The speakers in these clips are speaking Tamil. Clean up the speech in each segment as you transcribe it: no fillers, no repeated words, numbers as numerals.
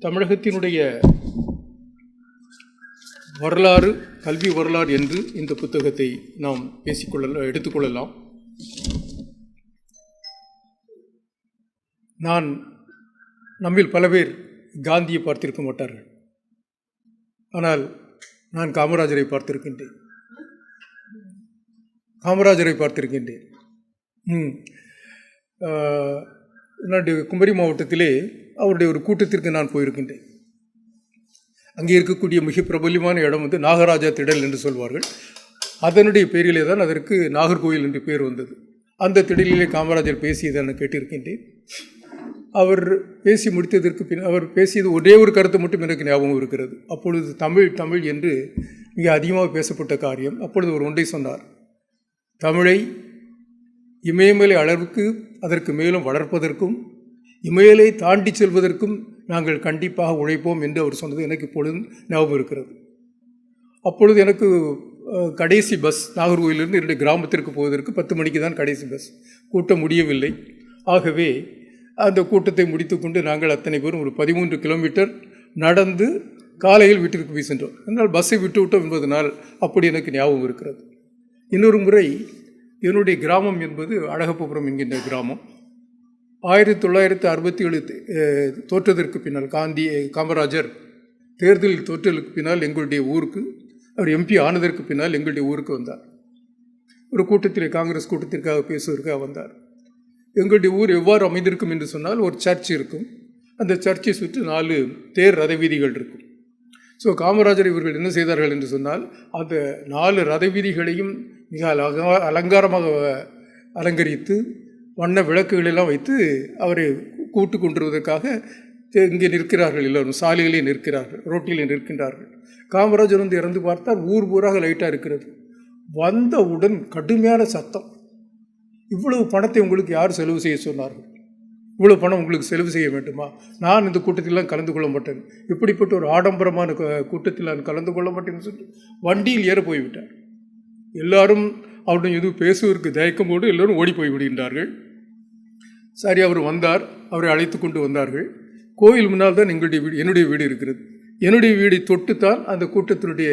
தமிழகத்தினுடைய வரலாறு, கல்வி வரலாறு என்று இந்த புத்தகத்தை நாம் எடுத்துக்கொள்ளலாம். நம்மில் பல பேர் காந்தியை பார்த்திருக்க மாட்டார்கள். ஆனால் நான் காமராஜரை பார்த்திருக்கின்றேன். என்னுடைய குமரி மாவட்டத்திலே அவருடைய ஒரு கூட்டத்திற்கு நான் போயிருக்கின்றேன். அங்கே இருக்கக்கூடிய மிக பிரபல்யமான இடம் நாகராஜா திடல் என்று சொல்வார்கள். அதனுடைய பேரிலே தான் அதற்கு நாகர்கோவில் என்று பேர் வந்தது. அந்த திடலிலே காமராஜர் பேசியதை நான் கேட்டிருக்கின்றேன். அவர் பேசி முடித்ததற்கு பின் அவர் பேசியது ஒரே ஒரு கருத்து மட்டும் எனக்கு ஞாபகம் இருக்கிறது. அப்பொழுது தமிழ் என்று மிக அதிகமாக பேசப்பட்ட காரியம். அப்பொழுது ஒரு ஒன்றை சொன்னார்: தமிழை இமயமலை அளவுக்கு அதற்கு மேலும் வளர்ப்பதற்கும் இமயலை தாண்டி செல்வதற்கும் நாங்கள் கண்டிப்பாக உழைப்போம் என்று அவர் சொன்னது எனக்கு இப்பொழுது ஞாபகம் இருக்கிறது. அப்பொழுது எனக்கு கடைசி பஸ் நாகர்கோவிலிருந்து என்னுடைய கிராமத்திற்கு போவதற்கு 10 மணிக்கு தான் கடைசி பஸ். கூட்டம் முடியவில்லை. ஆகவே அந்த கூட்டத்தை முடித்துக்கொண்டு நாங்கள் அத்தனை பேரும் ஒரு 13 கிலோமீட்டர் நடந்து காலையில் வீட்டிற்கு போய் சென்றோம். என்னால் பஸ்ஸை விட்டுவிட்டோம் என்பதனால் அப்படி எனக்கு ஞாபகம் இருக்கிறது. இன்னொரு முறை என்னுடைய கிராமம் என்பது அழகப்பபுரம் என்கின்ற கிராமம். 1967 தோற்றதற்கு பின்னால் காமராஜர் தேர்தலில் தோற்றலுக்கு பின்னால் எங்களுடைய ஊருக்கு, அவர் எம்பி ஆனதற்கு பின்னால் எங்களுடைய ஊருக்கு வந்தார். ஒரு கூட்டத்தில், காங்கிரஸ் கூட்டத்திற்காக பேசுவதற்காக வந்தார். எங்களுடைய ஊர் எவ்வாறு அமைந்திருக்கும் என்று சொன்னால், ஒரு சர்ச் இருக்கும். அந்த சர்ச்சை சுற்றி 4 தேர் ரத வீதிகள் இருக்கும். ஸோ காமராஜர் இவர்கள் என்ன செய்தார்கள் என்று சொன்னால், அந்த 4 ரத வீதிகளையும் மிக அலங்காரமாக அலங்கரித்து வண்ண விளக்குகளெல்லாம் வைத்து அவரை கூட்டு கொண்டுவதற்காக இங்கே நிற்கிறார்கள். எல்லோரும் சாலையிலே நிற்கிறார்கள், ரோட்டிலே நிற்கின்றார்கள். காமராஜர் இறந்து பார்த்தால் ஊர் ஊராக லைட்டாக இருக்கிறது. வந்தவுடன் கடுமையான சத்தம்: இவ்வளவு பணத்தை உங்களுக்கு யார் செலவு செய்ய சொன்னார்கள்? இவ்வளவு பணம் உங்களுக்கு செலவு செய்ய வேண்டுமா? நான் இந்த கூட்டத்திலாம் கலந்து கொள்ள மாட்டேன். இப்படிப்பட்ட ஒரு ஆடம்பரமான கூட்டத்தில் நான் கலந்து கொள்ள மாட்டேன்னு சொல்லி வண்டியில் ஏற போய்விட்டார். எல்லாரும் அவருடைய எதுவும் பேசுவதற்கு தயக்கமோடு எல்லோரும் ஓடி போய் விடுகின்றார்கள். சரி, அவர் வந்தார். அவரை அழைத்து கொண்டு வந்தார்கள். கோயில் முன்னால் தான் என்னுடைய வீடு இருக்கிறது. என்னுடைய வீடை தொட்டுத்தான் அந்த கூட்டத்தினுடைய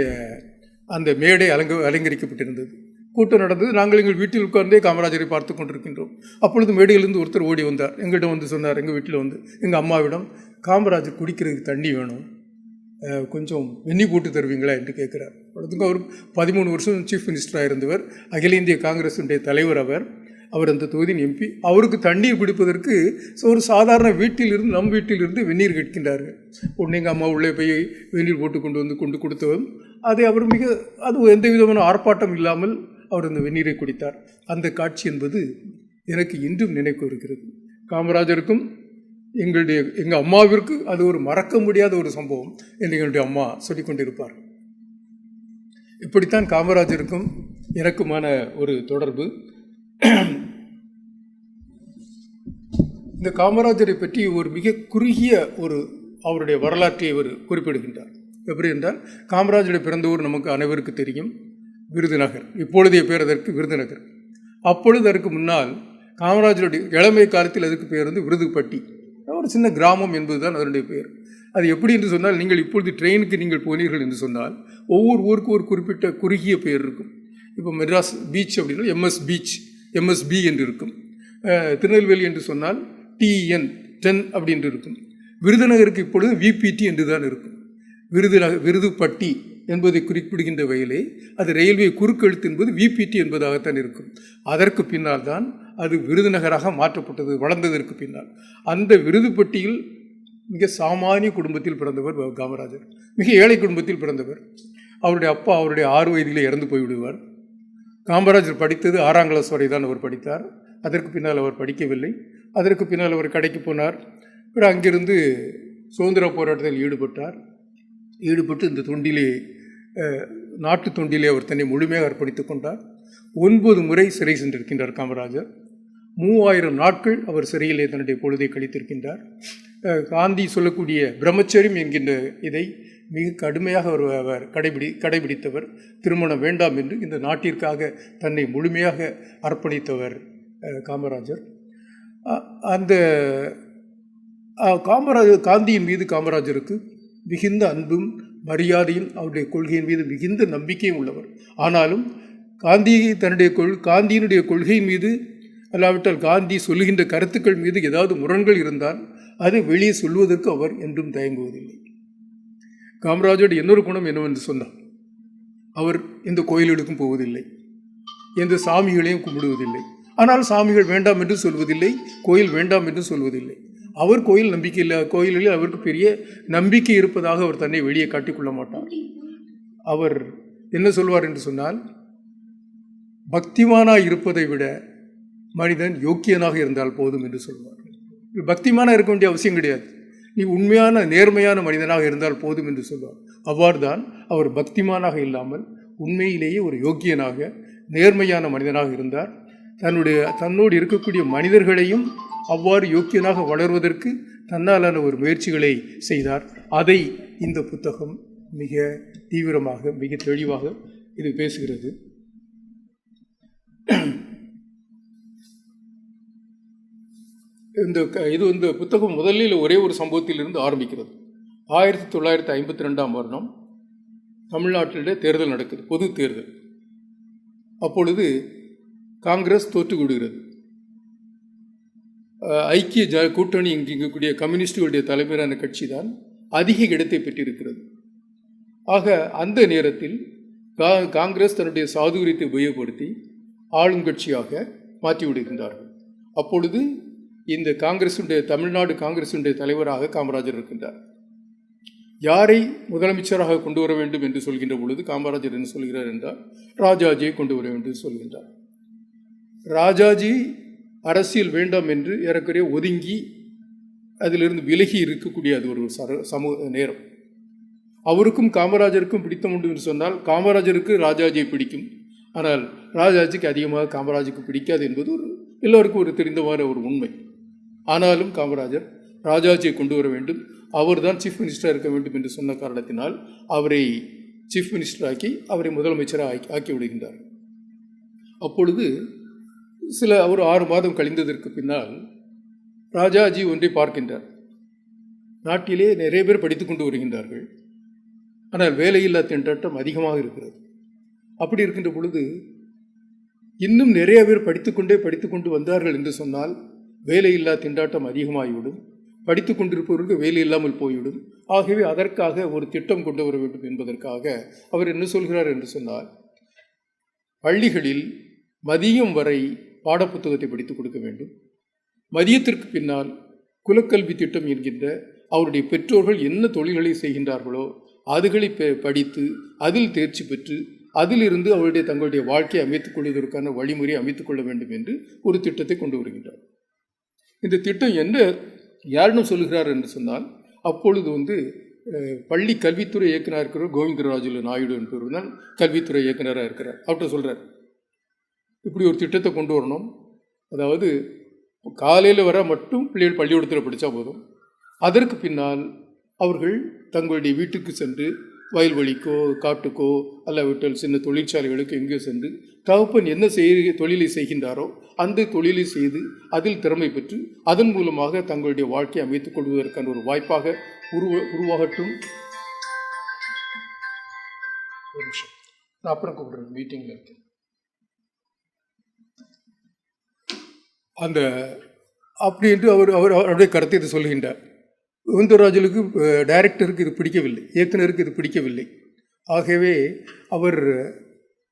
அந்த மேடை அலங்கரிக்கப்பட்டிருந்தது. கூட்டம் நடந்தது. நாங்கள் எங்கள் வீட்டில் உட்கார்ந்தே காமராஜரை பார்த்து கொண்டிருக்கின்றோம். அப்பொழுது மேடையிலிருந்து ஒருத்தர் ஓடி வந்தார். எங்கள்கிட்ட சொன்னார், எங்கள் வீட்டில் எங்கள் அம்மாவிடம், காமராஜர் குடிக்கிறதுக்கு தண்ணி வேணும், கொஞ்சம் வெந்நி போட்டு தருவீங்களா என்று கேட்குறார். அதுக்கு அவர் 13 வருஷம் சீஃப் மினிஸ்டராக இருந்தவர், அகில இந்திய காங்கிரஸுடைய தலைவர். அவர் அந்த தொகுதியின் எம்பி. அவருக்கு தண்ணீர் குடிப்பதற்கு ஒரு சாதாரண வீட்டிலிருந்து, நம் வீட்டிலிருந்து வெந்நீர் கேட்கின்றார்கள். உடனே எங்கள் அம்மா உள்ளே போய் வெந்நீர் போட்டு கொண்டு கொடுத்தவன் அதை அவர் அது எந்த விதமான ஆர்ப்பாட்டம் இல்லாமல் அவர் அந்த வெந்நீரை குடித்தார். அந்த காட்சி என்பது எனக்கு இன்றும் நினைவு இருக்கிறது. காமராஜருக்கும் எங்கள் அம்மாவிற்கு அது ஒரு மறக்க முடியாத ஒரு சம்பவம் என்று எங்களுடைய அம்மா சொல்லிக் கொண்டிருப்பார். இப்படித்தான் காமராஜருக்கும் எனக்குமான ஒரு தொடர்பு. இந்த காமராஜரை பற்றி ஒரு மிக குறுகிய அவருடைய வரலாற்றை அவர் குறிப்பிடுகின்றார். எப்படி என்றால், காமராஜருடைய பிறந்த ஊர் நமக்கு அனைவருக்கு தெரியும், விருதுநகர். இப்பொழுதைய பேர் அதற்கு விருதுநகர். அப்பொழுது அதற்கு முன்னால் காமராஜருடைய இளமை காலத்தில் அதுக்கு பேர் விருதுப்பட்டி. ஒரு சின்ன கிராமம் என்பதுதான் அதனுடைய பெயர். அது எப்படி என்று சொன்னால், நீங்கள் இப்பொழுது ட்ரெயினுக்கு நீங்கள் போனீர்கள் என்று சொன்னால் ஒவ்வொரு ஊருக்கும் ஒரு குறிப்பிட்ட குறுகிய பெயர் இருக்கும். இப்போ மெட்ராஸ் பீச் அப்படின்னா எம்எஸ்பி என்று இருக்கும். திருநெல்வேலி என்று சொன்னால் TN அப்படி என்று இருக்கும். விருதுநகருக்கு இப்பொழுது VPT என்று தான் இருக்கும். விருதுப்பட்டி என்பதை குறிப்பிடுகின்ற வகையிலே அது ரயில்வே குறுக்கெழுத்து என்பது VPT என்பதாகத்தான் இருக்கும். அதற்கு பின்னால் தான் அது விருதுநகராக மாற்றப்பட்டது, வளர்ந்ததற்கு பின்னால். அந்த விருதுப்பட்டியில் மிக சாமானிய குடும்பத்தில் பிறந்தவர் காமராஜர். மிக ஏழை குடும்பத்தில் பிறந்தவர். அவருடைய அப்பா அவருடைய 6 வயதிலே இறந்து போய்விடுவார். காமராஜர் படித்தது 6ஆம் கிளாஸ் வரை தான் அவர் படித்தார். அதற்கு பின்னால் அவர் படிக்கவில்லை. அதற்கு பின்னால் அவர் கடைக்கு போனார். பிறகு அங்கிருந்து சுதந்திர போராட்டத்தில் ஈடுபட்டு இந்த நாட்டு தொண்டிலே அவர் தன்னை முழுமையாக அர்ப்பணித்துக் கொண்டார். 9 முறை சிறை சென்றிருக்கின்றார் காமராஜர். 3000 நாட்கள் அவர் சிறையிலே தன்னுடைய பொழுதை கழித்திருக்கின்றார். காந்தி சொல்லக்கூடிய பிரம்மச்சரியம் என்கின்ற இதை மிக கடுமையாக அவர் கடைபிடித்தவர். திருமணம் வேண்டாம் என்று இந்த நாட்டிற்காக தன்னை முழுமையாக அர்ப்பணித்தவர் காமராஜர். காந்தியின் மீது காமராஜருக்கு மிகுந்த அன்பும் மரியாதையும் அவருடைய கொள்கையின் மீது மிகுந்த நம்பிக்கையும் உள்ளவர். ஆனாலும் காந்தியினுடைய கொள்கையின் மீது அல்லாவிட்டால் காந்தி சொல்லுகின்ற கருத்துக்கள் மீது ஏதாவது முரண்கள் இருந்தால் அதை வெளியே சொல்வதற்கு அவர் என்றும் தயங்குவதில்லை. காமராஜோட இன்னொரு குணம் என்னவென்று சொன்னார், அவர் எந்த கோயில்களுக்கும் போவதில்லை, எந்த சாமிகளையும் கும்பிடுவதில்லை. ஆனால் சாமிகள் வேண்டாம் என்று சொல்வதில்லை, கோயில் வேண்டாம் என்று சொல்வதில்லை. அவர் கோயில் நம்பிக்கை இல்லை, கோயில்களில் அவருக்கு பெரிய நம்பிக்கை இருப்பதாக அவர் தன்னை வெளியே காட்டிக்கொள்ள மாட்டார். அவர் என்ன சொல்வார் என்று சொன்னால், பக்திமானாக இருப்பதை விட மனிதன் யோக்கியனாக இருந்தால் போதும் என்று சொல்வார். பக்திமானாக இருக்க வேண்டிய அவசியம் கிடையாது, நீ உண்மையான நேர்மையான மனிதனாக இருந்தால் போதும் என்று சொல்வார். அவ்வாறு தான் அவர் பக்திமானாக இல்லாமல் உண்மையிலேயே ஒரு யோக்கியனாக நேர்மையான மனிதனாக இருந்தார். தன்னோடு இருக்கக்கூடிய மனிதர்களையும் அவ்வாறு யோக்கியனாக வளர்வதற்கு தன்னாலான ஒரு முயற்சிகளை செய்தார். அதை இந்த புத்தகம் மிக தீவிரமாக மிக தெளிவாக இது பேசுகிறது. இந்த புத்தகம் முதலில் ஒரே ஒரு சம்பவத்திலிருந்து ஆரம்பிக்கிறது. 1952ஆம் வருடம் தமிழ்நாட்டிலே தேர்தல் நடக்குது, பொது தேர்தல். அப்பொழுது காங்கிரஸ் தோற்றுவிடுகிறது. ஐக்கிய கூட்டணி இங்கக்கூடிய கம்யூனிஸ்டுகளுடைய தலைமையிலான கட்சி தான் அதிக இடத்தை பெற்றிருக்கிறது. ஆக அந்த நேரத்தில் காங்கிரஸ் தன்னுடைய சாதுரியத்தை உபயோகப்படுத்தி ஆளுங்கட்சியாக மாற்றிவிடுகின்றார்கள். அப்பொழுது இந்த தமிழ்நாடு காங்கிரசுடைய தலைவராக காமராஜர் இருக்கின்றார். யாரை முதலமைச்சராக கொண்டு வர வேண்டும் என்று சொல்கின்ற பொழுது காமராஜர் என்ன சொல்கிறார் என்றால், ராஜாஜியை கொண்டு வர வேண்டும் சொல்கின்றார். ராஜாஜி அரசியல் வேண்டாம் என்று ஏறக்குறைய ஒதுங்கி அதிலிருந்து விலகி இருக்கக்கூடிய அது ஒரு சமூக நேரம். அவருக்கும் காமராஜருக்கும் பிடித்தம் உண்டு என்று சொன்னால் காமராஜருக்கு ராஜாஜியை பிடிக்கும், ஆனால் ராஜாஜிக்கு அதிகமாக காமராஜுக்கு பிடிக்காது என்பது எல்லோருக்கும் ஒரு தெரிந்தவாறு ஒரு உண்மை. ஆனாலும் காமராஜர் ராஜாஜியை கொண்டு வர வேண்டும், அவர் தான் சீஃப் மினிஸ்டராக இருக்க வேண்டும் என்று சொன்ன காரணத்தினால் அவரை சீஃப் மினிஸ்டராக்கி அவரை முதலமைச்சராக ஆக்கி விடுகின்றார். அப்பொழுது ஒரு 6 மாதம் கழிந்ததற்கு பின்னால் ராஜாஜி ஒன்றை பார்க்கின்றார். நாட்டிலே நிறைய பேர் படித்து கொண்டு வருகின்றார்கள், ஆனால் வேலையில்லா திண்டாட்டம் அதிகமாக இருக்கிறது. அப்படி இருக்கின்ற பொழுது இன்னும் நிறைய பேர் படித்து கொண்டு வந்தார்கள் என்று சொன்னால் வேலையில்லா திண்டாட்டம் அதிகமாகிவிடும், படித்து கொண்டிருப்பவருக்கு வேலை இல்லாமல் போய்விடும். ஆகவே அதற்காக ஒரு திட்டம் கொண்டு வர வேண்டும் என்பதற்காக அவர் என்ன சொல்கிறார் என்று சொன்னால், பள்ளிகளில் மதியம் வரை பாடப்புத்தகத்தை படித்துக் கொடுக்க வேண்டும், மதியத்திற்கு பின்னால் குலக்கல்வி திட்டம் என்கின்ற அவருடைய பெற்றோர்கள் என்ன தொழில்களை செய்கின்றார்களோ அதுகளை படித்து அதில் தேர்ச்சி பெற்று அதிலிருந்து அவருடைய தங்களுடைய வாழ்க்கையை அமைத்துக் கொள்வதற்கான வழிமுறையை அமைத்துக் கொள்ள வேண்டும் என்று ஒரு திட்டத்தை கொண்டு வருகின்றார். இந்த திட்டம் என்ன யாருன்னு சொல்கிறார் என்று சொன்னால், அப்பொழுது பள்ளி கல்வித்துறை இயக்குநராக இருக்கிற கோவிந்தராஜுலு நாயுடு என்பவர் தான் கல்வித்துறை இயக்குநராக இருக்கிறார். அவர்கிட்ட சொல்கிறார், இப்படி ஒரு திட்டத்தை கொண்டு வரணும், அதாவது காலையில் வர மட்டும் பிள்ளைகள் பள்ளிக்கூடத்தில் படித்தா போதும், அதற்கு பின்னால் அவர்கள் தங்களுடைய வீட்டுக்கு சென்று வயல்வெளிக்கோ காட்டுக்கோ அல்லாவிட்டால் சின்ன தொழிற்சாலைகளுக்கு எங்கேயோ சென்று தகப்பன் என்ன தொழிலை செய்கின்றாரோ அந்த தொழிலை செய்து அதில் திறமை பெற்று அதன் மூலமாக தங்களுடைய வாழ்க்கையை அமைத்துக் கொள்வதற்கான ஒரு வாய்ப்பாக உருவாகட்டும். ஒரு நிமிஷம், நான் அப்புறம் கூப்பிடுறேன், மீட்டிங்கில் இருக்கேன். அப்படி என்று அவருடைய கருத்தை இது சொல்கின்றார். கோவிந்தராஜலுக்கு டைரக்டருக்கு இது பிடிக்கவில்லை, இயக்குனருக்கு இது பிடிக்கவில்லை. ஆகவே அவர்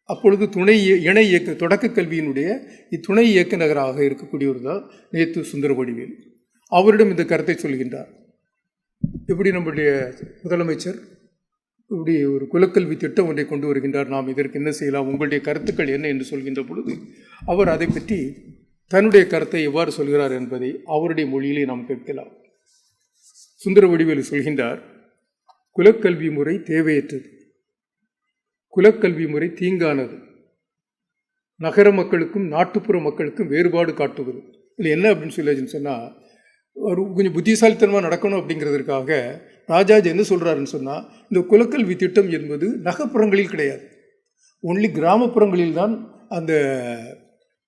அப்பொழுது இணை தொடக்க கல்வியினுடைய துணை இயக்குநராக இருக்கக்கூடியவர் தான் நேத்து சுந்தரவடிவேல். அவரிடம் இந்த கருத்தை சொல்கின்றார். எப்படி நம்முடைய முதலமைச்சர் இப்படி ஒரு குலக்கல்வி திட்டம் ஒன்றை கொண்டு வருகின்றார், நாம் இதற்கு என்ன செய்யலாம், உங்களுடைய கருத்துக்கள் என்ன என்று சொல்கின்ற பொழுது அவர் அதை பற்றி தன்னுடைய கருத்தை எவ்வாறு சொல்கிறார் என்பதை அவருடைய மொழியிலே நாம் கேட்கலாம். சுந்தரவடிவேலு சொல்கின்றார், குலக்கல்வி முறை தேவையற்றது, குலக்கல்வி முறை தீங்கானது, நகர மக்களுக்கும் நாட்டுப்புற மக்களுக்கும் வேறுபாடு காட்டுவது. இல்லை என்ன அப்படின்னு சொல்லியாச்சுன்னு சொன்னால், ஒரு கொஞ்சம் புத்திசாலித்தனமாக நடக்கணும் அப்படிங்கிறதுக்காக ராஜாஜி என்ன சொல்கிறாருன்னு சொன்னால், இந்த குலக்கல்வி திட்டம் என்பது நகர்ப்புறங்களில் கிடையாது, ஒன்லி கிராமப்புறங்களில் தான் அந்த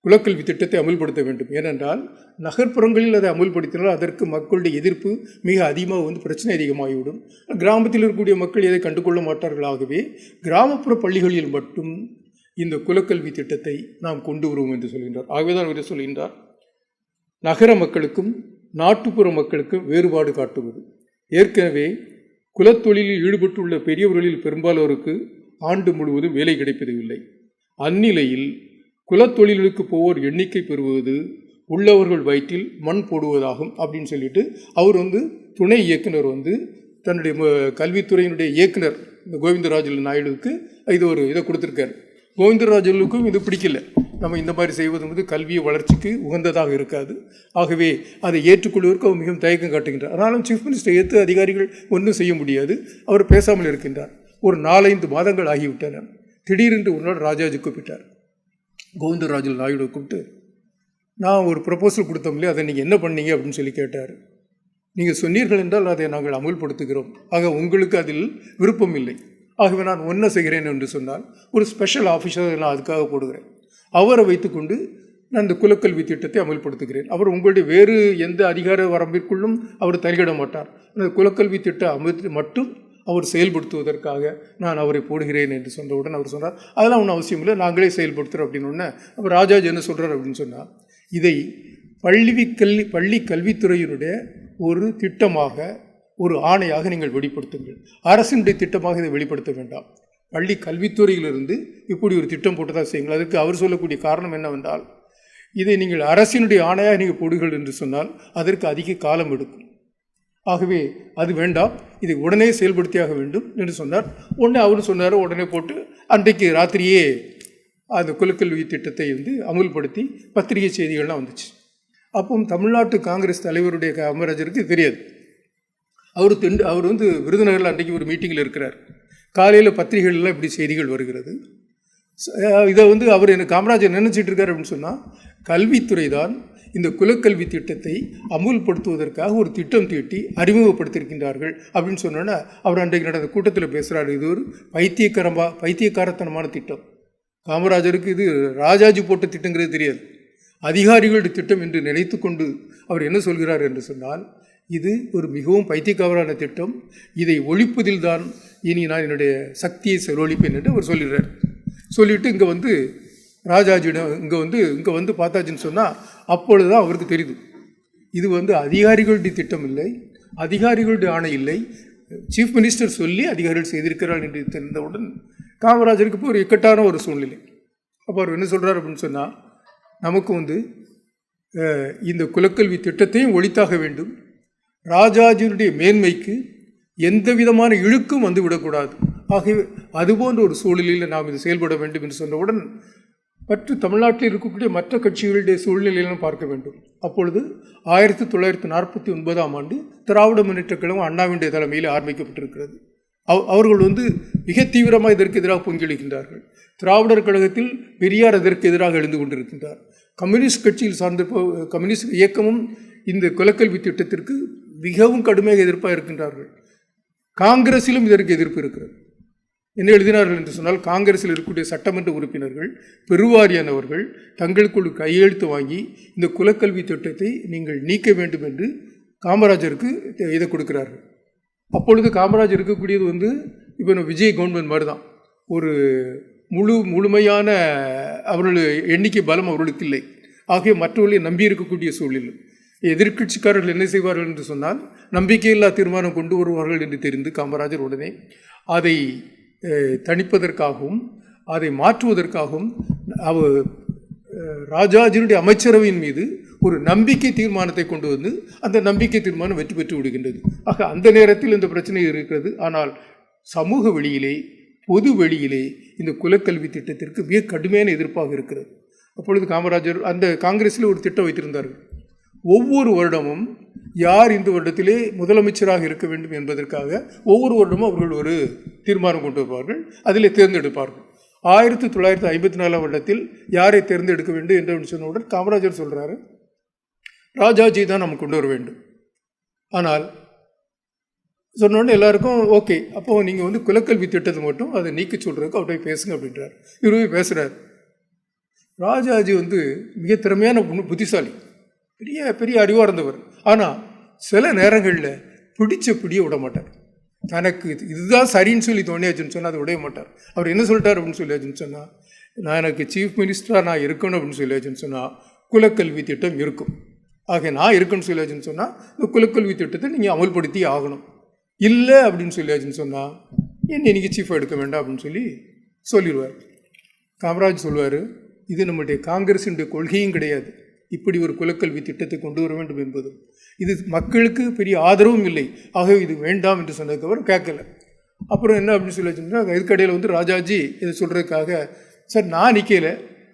குலக்கல்வி திட்டத்தை அமுல்படுத்த வேண்டும். ஏனென்றால் நகர்ப்புறங்களில் அதை அமுல்படுத்தினால் அதற்கு மக்களுடைய எதிர்ப்பு மிக அதிகமாக பிரச்சனை அதிகமாகிவிடும். கிராமத்தில் இருக்கக்கூடிய மக்கள் எதை கண்டுகொள்ள மாட்டார்களாகவே கிராமப்புற பள்ளிகளில் மட்டும் இந்த குலக்கல்வி திட்டத்தை நாம் கொண்டு வருவோம் என்று சொல்கின்றார். ஆகவேதான் அவர் சொல்கின்றார், நகர மக்களுக்கும் நாட்டுப்புற மக்களுக்கும் வேறுபாடு காட்டுவது. ஏற்கனவே குலத்தொழிலில் ஈடுபட்டுள்ள பெரியவர்களில் பெரும்பாலோருக்கு ஆண்டு முழுவதும் வேலை கிடைப்பதில்லை. அந்நிலையில் குலத்தொழிலுக்கு போவோர் எண்ணிக்கை பெறுவது உள்ளவர்கள் வயிற்றில் மண் போடுவதாகும் அப்படின்னு சொல்லிட்டு அவர் துணை இயக்குனர் தன்னுடைய கல்வித்துறையினுடைய இயக்குனர் இந்த கோவிந்தராஜு நாயுடுவுக்கு இதை கொடுத்துருக்காரு. கோவிந்தராஜலுக்கும் இது பிடிக்கல. நம்ம இந்த மாதிரி செய்வது கல்வி வளர்ச்சிக்கு உகந்ததாக இருக்காது. ஆகவே அதை ஏற்றுக்கொள்வதற்கு அவர் மிகவும் தயக்கம் காட்டுகின்றார். ஆனாலும் சீஃப் மினிஸ்டர் ஏற்று அதிகாரிகள் ஒன்றும் செய்ய முடியாது. அவர் பேசாமல் இருக்கின்றார். ஒரு 4-5 மாதங்கள் ஆகிவிட்டன. திடீரென்று ஒரு நாள் ராஜாஜி கூப்பிட்டார். கோவிந்தராஜு நாயுடு கூப்பிட்டு, நான் ஒரு ப்ரப்போசல் கொடுத்தோம் இல்லையா, அதை நீங்கள் என்ன பண்ணீங்க அப்படின்னு சொல்லி கேட்டார். நீங்கள் சொன்னீர்கள் என்றால் அதை நாங்கள் அமுல்படுத்துகிறோம். ஆக உங்களுக்கு அதில் விருப்பம் இல்லை. ஆகவே நான் என்ன செய்கிறேன் என்று சொன்னால், ஒரு ஸ்பெஷல் ஆஃபீஸரை நான் அதுக்காக போடுகிறேன். அவரை வைத்துக்கொண்டு நான் இந்த குலக்கல்வி திட்டத்தை அமல்படுத்துகிறேன். அவர் உங்களுடைய வேறு எந்த அதிகார வரம்பிற்குள்ளும் அவர் தலையிட மாட்டார். அந்த குலக்கல்வி திட்ட அமைத்து மட்டும் அவர் செயல்படுத்துவதற்காக நான் அவரை போடுகிறேன் என்று சொன்னவுடன் அவர் சொன்னார், அதெல்லாம் ஒன்றும் அவசியம் இல்லை, நாங்களே செயல்படுத்துகிறோம் அப்படின்னு ஒன்று. அவர் ராஜாஜி என்ன சொல்கிறார் அப்படின்னு சொன்னால், இதை பள்ளி கல்வித்துறையினுடைய ஒரு திட்டமாக, ஒரு ஆணையாக நீங்கள் வெளிப்படுத்துங்கள். அரசினுடைய திட்டமாக இதை வெளிப்படுத்த வேண்டாம். பள்ளி கல்வித்துறையிலிருந்து இப்படி ஒரு திட்டம் போட்டு தான் செய்யுங்கள். அதுக்கு அவர் சொல்லக்கூடிய காரணம் என்னவென்றால், இதை நீங்கள் அரசினுடைய ஆணையாக நீங்கள் போடுங்கள் என்று சொன்னால் அதற்கு அதிக காலம் எடுக்கும். ஆகவே அது வேண்டாம், இதை உடனே செயல்படுத்தியாக வேண்டும் என்று சொன்னார். உடனே அவர் சொன்னார், உடனே போட்டு அன்றைக்கு ராத்திரியே அந்த குலக்கல்வி திட்டத்தை அமுல்படுத்தி பத்திரிகை செய்திகள்லாம் வந்துச்சு. அப்போ தமிழ்நாட்டு காங்கிரஸ் தலைவருடைய காமராஜருக்கு தெரியாது. அவர் விருதுநகரில் அன்றைக்கு ஒரு மீட்டிங்கில் இருக்கிறார். காலையில் பத்திரிகைகள்லாம் இப்படி செய்திகள் வருகிறது. இதை அவர் எனக்கு காமராஜர் நினைச்சிட்டு இருக்கார் அப்படின்னு சொன்னால், கல்வித்துறை தான் இந்த குலக்கல்வி திட்டத்தை அமுல்படுத்துவதற்காக ஒரு திட்டம் தீட்டி அறிமுகப்படுத்தியிருக்கின்றார்கள் அப்படின்னு சொன்னோன்னா, அவர் அன்றைக்கு நடந்த கூட்டத்தில் பேசுகிறார், இது ஒரு பைத்தியக்காரத்தனமான திட்டம். காமராஜருக்கு இது ராஜாஜி போட்ட திட்டங்கிறது தெரியாது, அதிகாரிகளுடைய திட்டம் என்று நினைத்து கொண்டு அவர் என்ன சொல்கிறார் என்று சொன்னால், இது ஒரு மிகவும் பைத்தியக்காரமான திட்டம், இதை ஒழிப்பதில் தான் இனி நான் என்னுடைய சக்தியை செலவழிப்பேன் என்று அவர் சொல்லிடுறார். சொல்லிவிட்டு இங்கே ராஜாஜியிடம் இங்கே பார்த்தாச்சுன்னு சொன்னால், அப்பொழுது தான் அவருக்கு தெரியுது, இது அதிகாரிகளுடைய திட்டம் இல்லை, அதிகாரிகளுடைய ஆணை இல்லை, சீஃப் மினிஸ்டர் சொல்லி அதிகாரிகள் செய்திருக்கிறார் என்று தெரிந்தவுடன் காமராஜருக்கு இப்போ ஒரு இக்கட்டான ஒரு சூழ்நிலை. அப்போ அவர் என்ன சொல்கிறார் அப்படின்னு சொன்னால், நமக்கு இந்த குலக்கல்வி திட்டத்தையும் ஒழித்தாக வேண்டும், ராஜாஜியுடைய மேன்மைக்கு எந்த விதமான இழுக்கும் விடக்கூடாது. ஆகவே அதுபோன்ற ஒரு சூழலில் நாம் இது செயல்பட வேண்டும் என்று சொன்னவுடன் மற்ற தமிழ்நாட்டில் இருக்கக்கூடிய மற்ற கட்சிகளுடைய சூழ்நிலையிலும் பார்க்க வேண்டும். அப்பொழுது 1949ஆம் ஆண்டு திராவிட முன்னேற்றக் கழகம் அண்ணாவினுடைய தலைமையில் ஆரம்பிக்கப்பட்டிருக்கிறது. அவர்கள் மிக தீவிரமாக இதற்கு எதிராக பொங்கெழுகின்றார்கள். திராவிடர் கழகத்தில் பெரியார் இதற்கு எதிராக எழுந்து கொண்டிருக்கின்றார். கம்யூனிஸ்ட் கட்சியில் சார்ந்த கம்யூனிஸ்ட் இயக்கமும் இந்த குலக்கல்வி திட்டத்திற்கு மிகவும் கடுமையாக எதிர்ப்பாக இருக்கின்றார்கள். காங்கிரஸிலும் இதற்கு எதிர்ப்பு இருக்கிறது. என்ன எழுதினார்கள் என்று சொன்னால், காங்கிரஸில் இருக்கக்கூடிய சட்டமன்ற உறுப்பினர்கள் பெருவாரியானவர்கள் தங்களுக்குள் கையெழுத்து வாங்கி இந்த குலக்கல்வி திட்டத்தை நீங்கள் நீக்க வேண்டும் என்று காமராஜருக்கு இதை கொடுக்கிறார்கள். அப்பொழுது காமராஜர் இருக்கக்கூடியது இப்போ விஜய் கவர்மெண்ட் மாதிரி தான், ஒரு முழுமையான அவர்களுடைய எண்ணிக்கை பலம் அவர்களுக்கு இல்லை. ஆகிய மற்றவர்களை நம்பி இருக்கக்கூடிய சூழலில் எதிர்கட்சிக்காரர்கள் என்ன செய்வார்கள் என்று சொன்னால், நம்பிக்கையில்லா தீர்மானம் கொண்டு வருவார்கள் என்று தெரிந்து காமராஜர் உடனே அதை தணிப்பதற்காகவும் அதை மாற்றுவதற்காகவும் அவர் ராஜாஜியுடைய அமைச்சரவையின் மீது ஒரு நம்பிக்கை தீர்மானத்தை கொண்டு அந்த நம்பிக்கை தீர்மானம் வெற்றி பெற்று விடுகின்றது. ஆக அந்த நேரத்தில் இந்த பிரச்சனை இருக்கிறது. ஆனால் சமூக வெளியிலே, பொது வெளியிலே இந்த குலக்கல்வி திட்டத்திற்கு மிக கடுமையான எதிர்ப்பாக இருக்கிறது. அப்பொழுது காமராஜர் அந்த காங்கிரஸில் ஒரு திட்டம் வைத்திருந்தார்கள். ஒவ்வொரு வருடமும் யார் இந்த வருடத்திலே முதலமைச்சராக இருக்க வேண்டும் என்பதற்காக ஒவ்வொரு வருடமும் அவர்கள் ஒரு தீர்மானம் கொண்டு வருவார்கள், அதில் தேர்ந்தெடுப்பார்கள். 1954ஆம் வருடத்தில் யாரை தேர்ந்தெடுக்க வேண்டும் என்று சொன்னவுடன் காமராஜர் சொல்கிறாரு, ராஜாஜி தான் நம்ம கொண்டு வர வேண்டும். ஆனால் சொன்னோடனே எல்லாருக்கும் ஓகே, அப்போது நீங்கள் குலக்கல்வி திட்டத்தை மட்டும் அதை நீக்க சொல்கிறதுக்கு அவர்கிட்ட பேசுங்க அப்படின்றார். இவருமே பேசுகிறார். ராஜாஜி மிக திறமையான புத்திசாலி, பெரிய பெரிய அறிவார்ந்தவர். ஆனால் சில நேரங்களில் பிடிச்ச பிடிய விட மாட்டார். தனக்கு இதுதான் சரின்னு சொல்லி தோணியாச்சுன்னு சொன்னால் அதை விடவே மாட்டார். அவர் என்ன சொல்லிட்டார் அப்படின்னு சொல்லியாச்சுன்னு சொன்னால், நான் எனக்கு சீஃப் மினிஸ்டராக நான் இருக்கணும் அப்படின்னு சொல்லியாச்சுன்னு சொன்னால் குலக்கல்வி திட்டம் இருக்கும். ஆக நான் இருக்குன்னு சொல்லியாச்சுன்னு சொன்னால் இந்த குலக்கல்வி திட்டத்தை நீங்கள் அமல்படுத்தி ஆகணும். இல்லை அப்படின்னு சொல்லியாச்சுன்னு சொன்னால் என்ன நீங்கள் சீஃபாக எடுக்க வேண்டாம் அப்படின்னு சொல்லிடுவார். காமராஜ் சொல்வார், இது நம்முடைய காங்கிரஸினுடைய கொள்கையும் கிடையாது, இப்படி ஒரு குலக்கல்வி திட்டத்தை கொண்டு வர வேண்டும் என்பதும். இது மக்களுக்கு பெரிய ஆதரவும் இல்லை, ஆகவே இது வேண்டாம் என்று சொன்னதுக்கப்புறம் கேட்கல. அப்புறம் என்ன அப்படின்னு சொல்லி வச்சுன்னா, இதுக்கடையில் ராஜாஜி இதை சொல்கிறதுக்காக, சார் நான் நிற்கலை,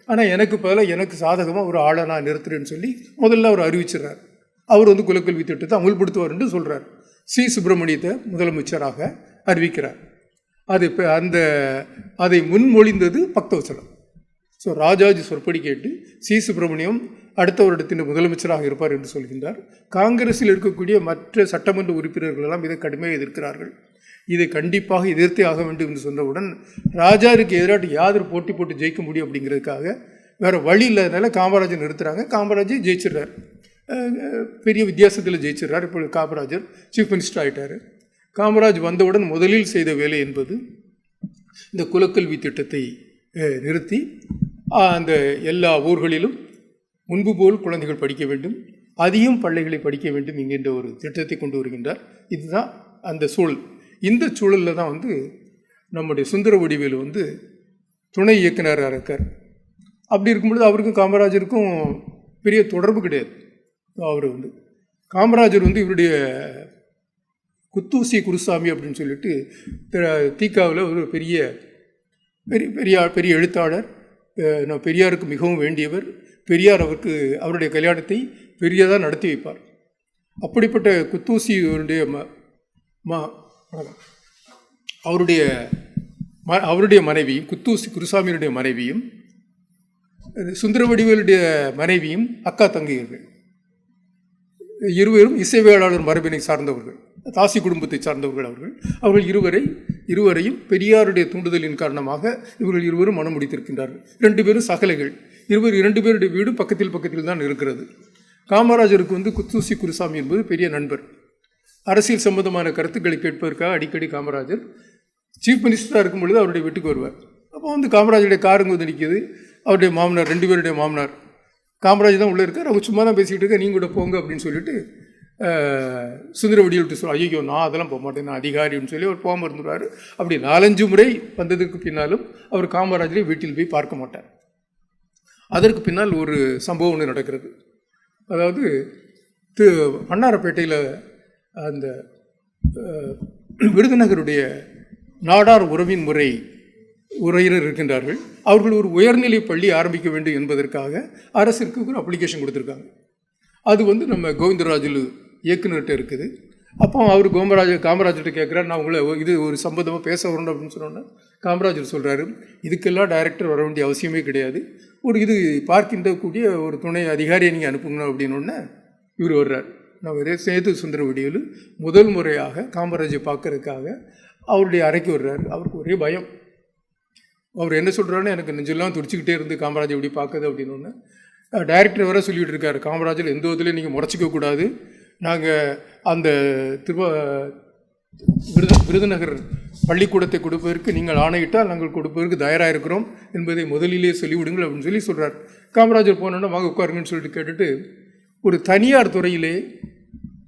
ஆனால் எனக்கு பதிலாக எனக்கு சாதகமாக ஒரு ஆளை நான் நிறுத்துறேன்னு சொல்லி முதல்ல அவர் அறிவிச்சிடுறார். அவர் குலக்கல்வி திட்டத்தை அமுல்படுத்துவார் என்று சொல்கிறார். சி சுப்பிரமணியத்தை முதலமைச்சராக அறிவிக்கிறார். அது அதை முன்மொழிந்தது பக்தவச்சலம். ஸோ ராஜாஜி சொற்படி கேட்டு சி சுப்பிரமணியம் அடுத்த வருடத்தின் முதலமைச்சராக இருப்பார் என்று சொல்கின்றார். காங்கிரஸில் இருக்கக்கூடிய மற்ற சட்டமன்ற உறுப்பினர்கள் எல்லாம் இதை கடுமையாக எதிர்க்கிறார்கள். இதை கண்டிப்பாக எதிர்த்தே ஆக வேண்டும் என்று சொன்னவுடன் ராஜாருக்கு எதிராக யார் போட்டு ஜெயிக்க முடியும் அப்படிங்கிறதுக்காக வேறு வழி இல்லாதனால காமராஜர் நிறுத்துகிறாங்க. காமராஜர் ஜெயிச்சிடுறார், பெரிய வித்தியாசத்தில் ஜெயிச்சிடுறார். இப்போ காமராஜர் சீஃப் மினிஸ்டர் ஆகிட்டார். காமராஜ் வந்தவுடன் முதலில் செய்த வேலை என்பது இந்த குலக்கல்வி திட்டத்தை நிறுத்தி அந்த எல்லா ஊர்களிலும் முன்பு போல் குழந்தைகள் படிக்க வேண்டும், அதிகம் பள்ளிகளை படிக்க வேண்டும் என்கின்ற ஒரு திட்டத்தை கொண்டு வருகின்றார். இதுதான் அந்த சூழல். இந்த சூழலில் தான் நம்முடைய சுந்தர வடிவேலு துணை இயக்குனராக இருக்கார். அப்படி இருக்கும்பொழுது அவருக்கும் காமராஜருக்கும் பெரிய தொடர்பு கிடையாது. அவர் காமராஜர் இவருடைய குத்தூசி குருசாமி அப்படின்னு சொல்லிட்டு தீக்காவில் ஒரு பெரிய பெரிய பெரிய எழுத்தாளர், பெரியாருக்கு மிகவும் வேண்டியவர். பெரியார் அவருடைய கல்யாணத்தை பெரியதாக நடத்தி வைப்பார். அப்படிப்பட்ட குத்தூசியுடைய அவருடைய மனைவியும், குத்தூசி குருசாமியுடைய மனைவியும் சுந்தரவடிவேலுடைய மனைவியும் அக்கா தங்கையர்கள். இருவரும் இசைவேளாளர் மரபினை சார்ந்தவர்கள், தாசி குடும்பத்தை சார்ந்தவர்கள். அவர்கள் இருவரையும் பெரியாருடைய தூண்டுதலின் காரணமாக இவர்கள் இருவரும் மனம் முடித்திருக்கின்றார்கள். 2 பேரும் சகலைகள். 2 பேருடைய வீடும் பக்கத்தில் தான் இருக்கிறது. காமராஜருக்கு குத்தூசி குருசாமி என்பது பெரிய நண்பர். அரசியல் சம்பந்தமான கருத்துக்களை கேட்பதற்காக அடிக்கடி காமராஜர் சீஃப் மினிஸ்டராக இருக்கும் பொழுது அவருடைய வீட்டுக்கு வருவார். அப்போ காமராஜருடைய காருங்க நிற்கிது. அவருடைய மாமனார், 2 பேருடைய மாமனார், காமராஜ் தான் உள்ளே இருக்கார். அவங்க சும்மா தான் பேசிக்கிட்டு இருக்க, நீங்கள் கூட போங்க அப்படின்னு சொல்லிட்டு சுந்தரவடிவேலு ஐயோ நான் அதெல்லாம் போக மாட்டேன், நான் அதிகாரின்னு சொல்லி அவர் போகாமல் இருந்துருவார். அப்படி 4-5 முறை வந்ததுக்கு பின்னாலும் அவர் காமராஜரை வீட்டில் போய் பார்க்க மாட்டார். அதற்கு பின்னால் ஒரு சம்பவம் ஒன்று நடக்கிறது. அதாவது மன்னாரப்பேட்டையில் அந்த விருதுநகருடைய நாடார் உறவின் முறை உரையினர் இருக்கின்றார்கள். அவர்கள் ஒரு உயர்நிலை பள்ளி ஆரம்பிக்க வேண்டும் என்பதற்காக அரசிற்கு ஒரு அப்ளிகேஷன் கொடுத்துருக்காங்க. அது நம்ம கோவிந்தராஜுலு இயக்குநர்கிட்ட இருக்குது. அப்போ அவர் காமராஜர்கிட்ட கேட்குறாரு, நான் உங்களை இது ஒரு சம்பந்தமாக பேச வரணும் அப்படின்னு சொன்னோன்னே காமராஜர் சொல்கிறாரு, இதுக்கெல்லாம் டைரக்டர் வர வேண்டிய அவசியமே கிடையாது, இது பார்க்கின்ற கூடிய ஒரு துணை அதிகாரியை நீங்கள் அனுப்புங்கணும் அப்படின்னோடனே இவர் வர்றார். நான் சேது சுந்தரவடிவேலு முதல் முறையாக காமராஜை பார்க்கறதுக்காக அவருடைய அறைக்கு வர்றாரு. அவருக்கு ஒரே பயம். அவர் என்ன சொல்கிறாருன்னு எனக்கு நெஞ்செல்லாம் துடிச்சிக்கிட்டே இருந்து காமராஜை எப்படி பார்க்குது அப்படின்னு டைரக்டர் வர சொல்லிகிட்டு இருக்காரு, காமராஜர் எந்த விதத்துலையும் நீங்கள் முறைச்சிக்கக்கூடாது, நாங்கள் அந்த விருதுநகர் பள்ளிக்கூடத்தை கொடுப்பதற்கு நீங்கள் ஆணையிட்டால் நாங்கள் கொடுப்பதற்கு தயாராக இருக்கிறோம் என்பதை முதலிலே சொல்லிவிடுங்கள் அப்படின்னு சொல்கிறார். காமராஜர் போனோன்னா வாங்க உட்காருங்கன்னு சொல்லிட்டு கேட்டுட்டு, ஒரு தனியார் துறையிலே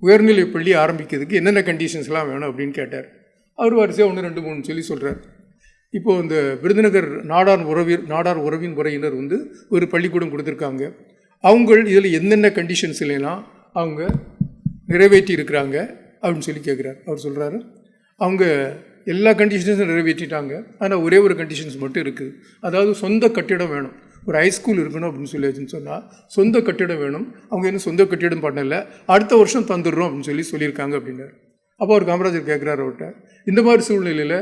உயர்நிலை பள்ளி ஆரம்பிக்கிறதுக்கு என்னென்ன கண்டிஷன்ஸ்லாம் வேணும் அப்படின்னு கேட்டார். அவர் வரிசையாக 1, 2, 3 சொல்கிறார். இப்போது இந்த விருதுநகர் நாடார் உறவின் முறையினர் ஒரு பள்ளிக்கூடம் கொடுத்துருக்காங்க. அவங்க இதில் என்னென்ன கண்டிஷன்ஸ் இல்லைலாம் அவங்க நிறைவேற்றி இருக்கிறாங்க அப்படின்னு சொல்லி கேட்குறாரு. அவர் சொல்கிறாரு, அவங்க எல்லா கண்டிஷன்ஸும் நிறைவேற்றிட்டாங்க, ஆனால் ஒரே ஒரு கண்டிஷன்ஸ் மட்டும் இருக்குது. அதாவது சொந்த கட்டிடம் வேணும், ஒரு ஹைஸ்கூல் இருக்கணும் அப்படின்னு சொல்லியாச்சுன்னு சொன்னால் சொந்த கட்டிடம் வேணும். அவங்க இன்னும் சொந்த கட்டிடம் பண்ணலை, அடுத்த வருஷம் தந்துடுறோம் அப்படின்னு சொல்லியிருக்காங்க அப்படின்னாரு. அப்போ அவர் காமராஜர் கேட்குறாரு அவர்கிட்ட, இந்த மாதிரி சூழ்நிலையில்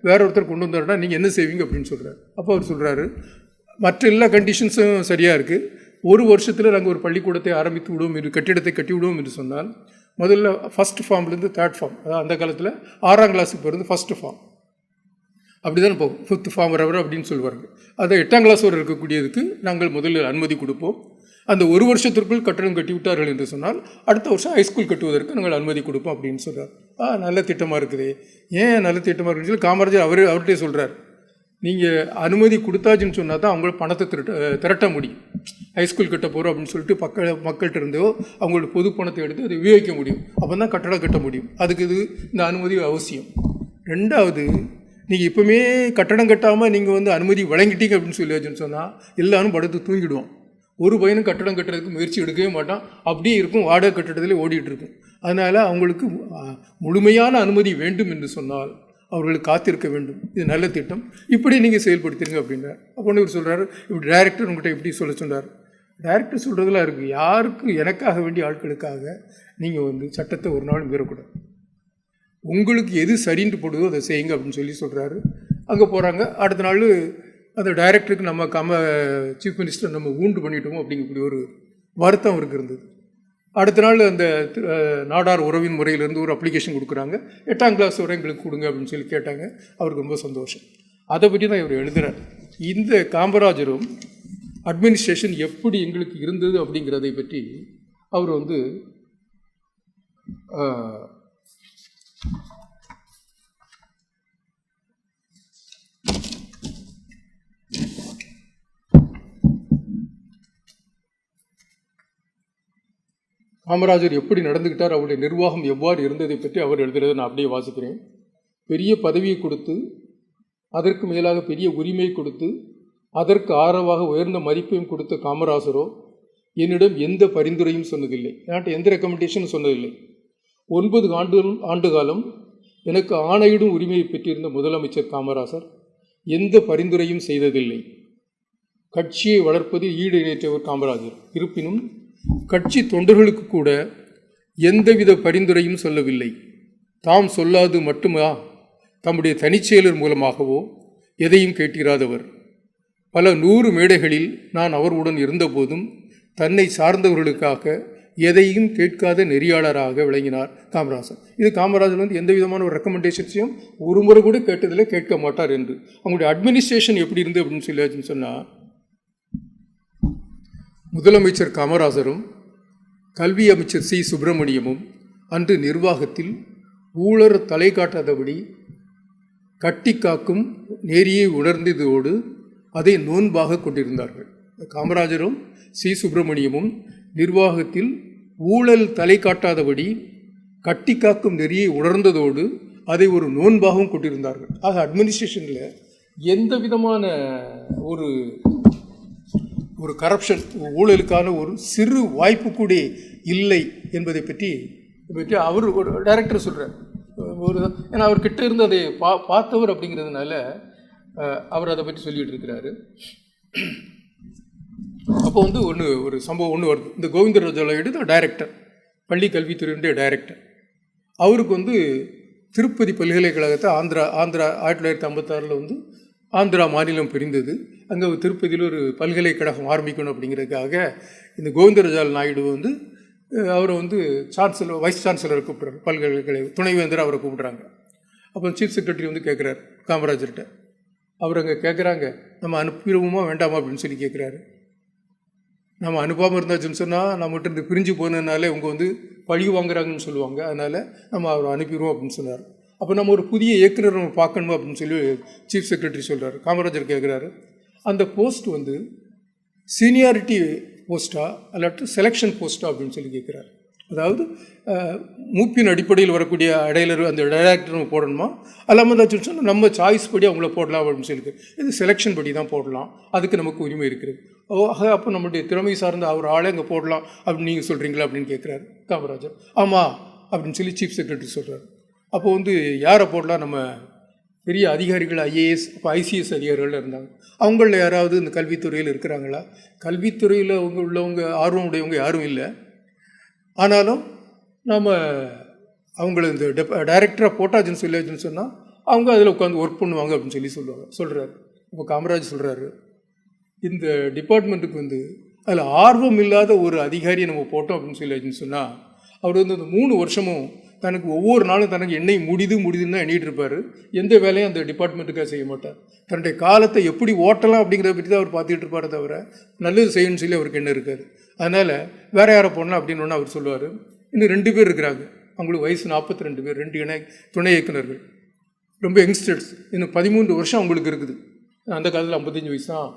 வேற ஒருத்தர் கொண்டு வந்தாருன்னா நீங்கள் என்ன செய்வீங்க அப்படின்னு சொல்கிறார். அப்போ அவர் சொல்கிறாரு, மற்ற எல்லா கண்டிஷன்ஸும் சரியாக இருக்குது, ஒரு வருஷத்தில் நாங்கள் ஒரு பள்ளிக்கூடத்தை ஆரம்பித்து விடுவோம், கட்டிடத்தை கட்டி விடுவோம் என்று சொன்னால் முதல்ல ஃபஸ்ட் ஃபார்ம்லேருந்து 3rd ஃபார்ம், அதாவது அந்த காலத்தில் 6ஆம் கிளாஸுக்கு பிறந்து ஃபஸ்ட்டு ஃபார்ம், அப்படி தானே போகும். 5th ஃபார்ம் வரவர் அப்படின்னு சொல்லுவாங்க. அதை 8ஆம் கிளாஸ் வரை இருக்கக்கூடியதுக்கு நாங்கள் முதலில் அனுமதி கொடுப்போம். அந்த ஒரு வருஷத்திற்குள் கட்டணம் கட்டிவிட்டார்கள் என்று சொன்னால் அடுத்த வருஷம் ஹைஸ்கூல் கட்டுவதற்கு நாங்கள் அனுமதி கொடுப்போம் அப்படின்னு சொல்கிறார். நல்ல திட்டமாக இருக்குது. ஏன் நல்ல திட்டமாக இருக்குன்னு சொல்லி காமராஜர் அவர்கிட்டே சொல்கிறார். நீங்கள் அனுமதி கொடுத்தாச்சுன்னு சொன்னால் தான் அவங்கள பணத்தை திரட்ட முடியும். ஹைஸ்கூல் கட்ட போகிறோம் அப்படின்னு சொல்லிட்டு மக்கள்கிட்ட இருந்தோ அவங்களோட பொது பணத்தை எடுத்து அதை உபயோகிக்க முடியும். அப்போ தான் கட்டடம் கட்ட முடியும். அதுக்கு இந்த அனுமதி அவசியம். ரெண்டாவது, நீங்கள் இப்போவுமே கட்டடம் கட்டாமல் நீங்கள் அனுமதி வழங்கிட்டீங்க அப்படின்னு சொல்லியாச்சுன்னு சொன்னால் எல்லாரும் படுத்து தூங்கிடுவோம். ஒரு பையனும் கட்டடம் கட்டுறதுக்கு முயற்சி எடுக்கவே மாட்டான். அப்படியே இருக்கும், வாடகை கட்டடத்திலே ஓடிட்டு இருக்கும். அதனால் அவங்களுக்கு முழுமையான அனுமதி வேண்டும் என்று சொன்னால் அவர்களுக்கு காத்திருக்க வேண்டும். இது நல்ல திட்டம், இப்படி நீங்கள் செயல்படுத்திடுங்க அப்படின்றார். அப்போ இவர் சொல்கிறாரு, இப்படி டைரக்டர் உங்கள்கிட்ட இப்படி சொல்ல சொன்னார். டைரக்டர் சொல்கிறதுலாம் இருக்குது. யாருக்கும் எனக்காக வேண்டிய ஆட்களுக்காக நீங்கள் சட்டத்தை ஒரு நாள் மீறக்கூடாது. உங்களுக்கு எது சரின்னு போடுதோ அதை செய்யுங்க அப்படின்னு சொல்கிறாரு. அங்கே போகிறாங்க. அடுத்த நாள் அந்த டைரக்டருக்கு நம்ம சீஃப் மினிஸ்டர் நம்ம ஊண்டு பண்ணிட்டோமோ அப்படிங்கக்கூடிய ஒரு வருத்தம் அவருக்கு இருந்தது. அடுத்த நாள் அந்த நாடார் உறவின் முறையிலேருந்து ஒரு அப்ளிகேஷன் கொடுக்குறாங்க. 8ஆம் கிளாஸ் வரை எங்களுக்கு கொடுங்க அப்படின்னு சொல்லி கேட்டாங்க. அவருக்கு ரொம்ப சந்தோஷம். அதை பற்றி தான் இவர் எழுதுகிறார். இந்த காமராஜரும் அட்மினிஸ்ட்ரேஷன் எப்படி எங்களுக்கு இருந்தது அப்படிங்கிறதை பற்றி அவர் காமராஜர் எப்படி நடந்துக்கிட்டார், அவருடைய நிர்வாகம் எவ்வாறு இருந்ததை பற்றி அவர் எழுதுகிறதை நான் அப்படியே வாசிக்கிறேன். பெரிய பதவியை கொடுத்து, அதற்கு மேலாக பெரிய உரிமையை கொடுத்து, அதற்கு ஆரவாக உயர்ந்த மதிப்பையும் கொடுத்த காமராஜரோ என்னிடம் எந்த பரிந்துரையும் சொன்னதில்லை. என்கிட்ட எந்த ரெக்கமெண்டேஷனும் சொன்னதில்லை. 9 ஆண்டு காலம் எனக்கு ஆணையிடும் உரிமையை பெற்றிருந்த முதலமைச்சர் காமராஜர் எந்த பரிந்துரையும் செய்ததில்லை. கட்சியை வளர்ப்பதில் ஈடு இணைத்தவர் காமராஜர். இருப்பினும் கட்சி தொண்டர்களுக்கு கூட எந்தவித பரிந்துரையும் சொல்லவில்லை. தாம் சொல்லாது மட்டுமா தம்முடைய தனிச்செயலர் மூலமாகவோ எதையும் கேட்டிராதவர். பல 100 மேடைகளில் நான் அவருடன் இருந்தபோதும் தன்னை சார்ந்தவர்களுக்காக எதையும் கேட்காத நெறியாளராக விளங்கினார் காமராஜர். இது காமராஜர் எந்த விதமான ஒரு ரெக்கமெண்டேஷன்ஸையும் ஒரு முறை கூட கேட்டதில் கேட்க மாட்டார் என்று. அவங்களுடைய அட்மினிஸ்ட்ரேஷன் எப்படி இருந்து அப்படின்னு சொல்லியாச்சுன்னு சொன்னால், முதலமைச்சர் காமராஜரும் கல்வி அமைச்சர் சி. சுப்பிரமணியமும் அன்று நிர்வாகத்தில் ஊழல் தலை காட்டாதபடி கட்டி காக்கும் நேரியை உணர்ந்ததோடு அதை நோன்பாக கொண்டிருந்தார்கள். காமராஜரும் சி. சுப்பிரமணியமும் நிர்வாகத்தில் ஊழல் தலை காட்டாதபடி கட்டி காக்கும் நெறியை உணர்ந்ததோடு அதை ஒரு நோன்பாகவும் கொண்டிருந்தார்கள். ஆக அட்மினிஸ்ட்ரேஷனில் எந்த விதமான ஒரு கரப்ஷன், ஊழலுக்கான ஒரு சிறு வாய்ப்பு கூட இல்லை என்பதை பற்றி அவர் ஒரு டைரக்டர் சொல்கிறார். ஏன்னா அவர்கிட்ட இருந்து அதை பார்த்தவர் அப்படிங்கிறதுனால அவர் அதை பற்றி சொல்லிகிட்டு இருக்கிறாரு. அப்போ ஒரு சம்பவம் வருது. இந்த கோவிந்தராஜாலோடு தான் டைரக்டர், பள்ளி கல்வித்துறையினுடைய டைரக்டர். அவருக்கு திருப்பதி பல்கலைக்கழகத்தை ஆந்திரா 1956 ஆந்திரா மாநிலம் பிரிந்தது. அங்கே திருப்பதியில் ஒரு பல்கலைக்கழகம் ஆரம்பிக்கணும் அப்படிங்கிறதுக்காக இந்த கோவிந்தராஜால் நாயுடு அவரை சான்சலர், வைஸ் சான்சலரை கூப்பிட்றாரு. பல்கலைக்கழக துணைவேந்தர் அவரை கூப்பிட்றாங்க. அப்போ சீஃப் செக்ரட்டரி கேட்குறாரு காமராஜர்கிட்ட. அவர் அங்கே கேட்குறாங்க, நம்ம அனுப்பிடுவோமா வேண்டாமா அப்படின்னு சொல்லி கேட்குறாரு. நம்ம அனுப்பாமல் இருந்தாச்சுன்னு சொன்னால் நம்மகிட்ட இருந்து பிரிஞ்சு போனதுனால இவங்க பழி வாங்குறாங்கன்னு சொல்லுவாங்க. அதனால் நம்ம அவரை அனுப்பிடுவோம் அப்படின்னு சொன்னார். அப்போ நம்ம ஒரு புதிய இயக்குனர் நம்ம பார்க்கணும் அப்படின்னு சொல்லி சீஃப் செக்ரட்டரி சொல்கிறார். காமராஜர் கேட்குறாரு, அந்த போஸ்ட் சீனியாரிட்டி போஸ்ட்டா இல்லாட்டி செலெக்ஷன் போஸ்ட்டா அப்படின்னு சொல்லி கேட்குறாரு. அதாவது மூப்பின் அடிப்படையில் வரக்கூடிய அடையாளர் அந்த டைரக்டர் நம்ம போடணுமா, அல்லாமல் ஏதாச்சும் சொன்னால் நம்ம சாய்ஸ் படி அவங்கள போடலாம் அப்படின்னு சொல்லி. இது செலெக்ஷன் படி தான் போடலாம், அதுக்கு நமக்கு உரிமை இருக்கிறது. அப்போ நம்மளுடைய திறமை சார்ந்த அவர் ஆளே அங்கே போடலாம் அப்படின்னு நீங்கள் சொல்கிறீங்களா அப்படின்னு கேட்குறாரு காமராஜர். ஆமாம் அப்படின்னு சொல்லி சீஃப் செக்ரட்டரி சொல்கிறார். அப்போ யாரை போடலாம், நம்ம பெரிய அதிகாரிகள் ஐஏஎஸ், இப்போ ஐசிஎஸ் அதிகாரிகள் இருந்தாங்க. அவங்களில் யாராவது இந்த கல்வித்துறையில் இருக்கிறாங்களா? கல்வித்துறையில் உள்ளவங்க ஆர்வம் உடையவங்க யாரும் இல்லை. ஆனாலும் நாம் அவங்கள இந்த டைரக்டராக போட்டாச்சுன்னு சொல்லியாச்சுன்னு சொன்னால் அவங்க அதில் உட்காந்து ஒர்க் பண்ணுவாங்க அப்படின்னு சொல்கிறாரு. இப்போ காமராஜ் சொல்கிறாரு, இந்த டிபார்ட்மெண்ட்டுக்கு அதில் ஆர்வம் இல்லாத ஒரு அதிகாரியை நம்ம போட்டோம் அப்படின்னு சொல்லியாச்சுன்னு சொன்னால் அவர் இந்த 3 வருஷமும் தனக்கு ஒவ்வொரு நாளும் தனக்கு எண்ணெய் முடிதுன்னு தான் எண்ணிட்டு இருப்பார். எந்த வேலையும் அந்த டிபார்ட்மெண்ட்டுக்காக செய்ய மாட்டார். தன்னுடைய காலத்தை எப்படி ஓட்டலாம் அப்படிங்கிறத பற்றி தான் அவர் பார்த்துட்டு இருப்பார் தவிர நல்லது செய்யணும்னு சொல்லி அவருக்கு என்ன இருக்காது. அதனால் வேறு யாரை போடலாம் அப்படின்னு ஒன்று அவர் சொல்லுவார். இன்னும் 2 பேர் இருக்கிறாங்க, அவங்களுக்கு வயசு 42 பேர், 2 துணை இயக்குநர்கள், ரொம்ப யங்ஸ்டர்ஸ். இன்னும் 13 வருஷம் அவங்களுக்கு இருக்குது. அந்த காலத்தில் 55 வயசு தான்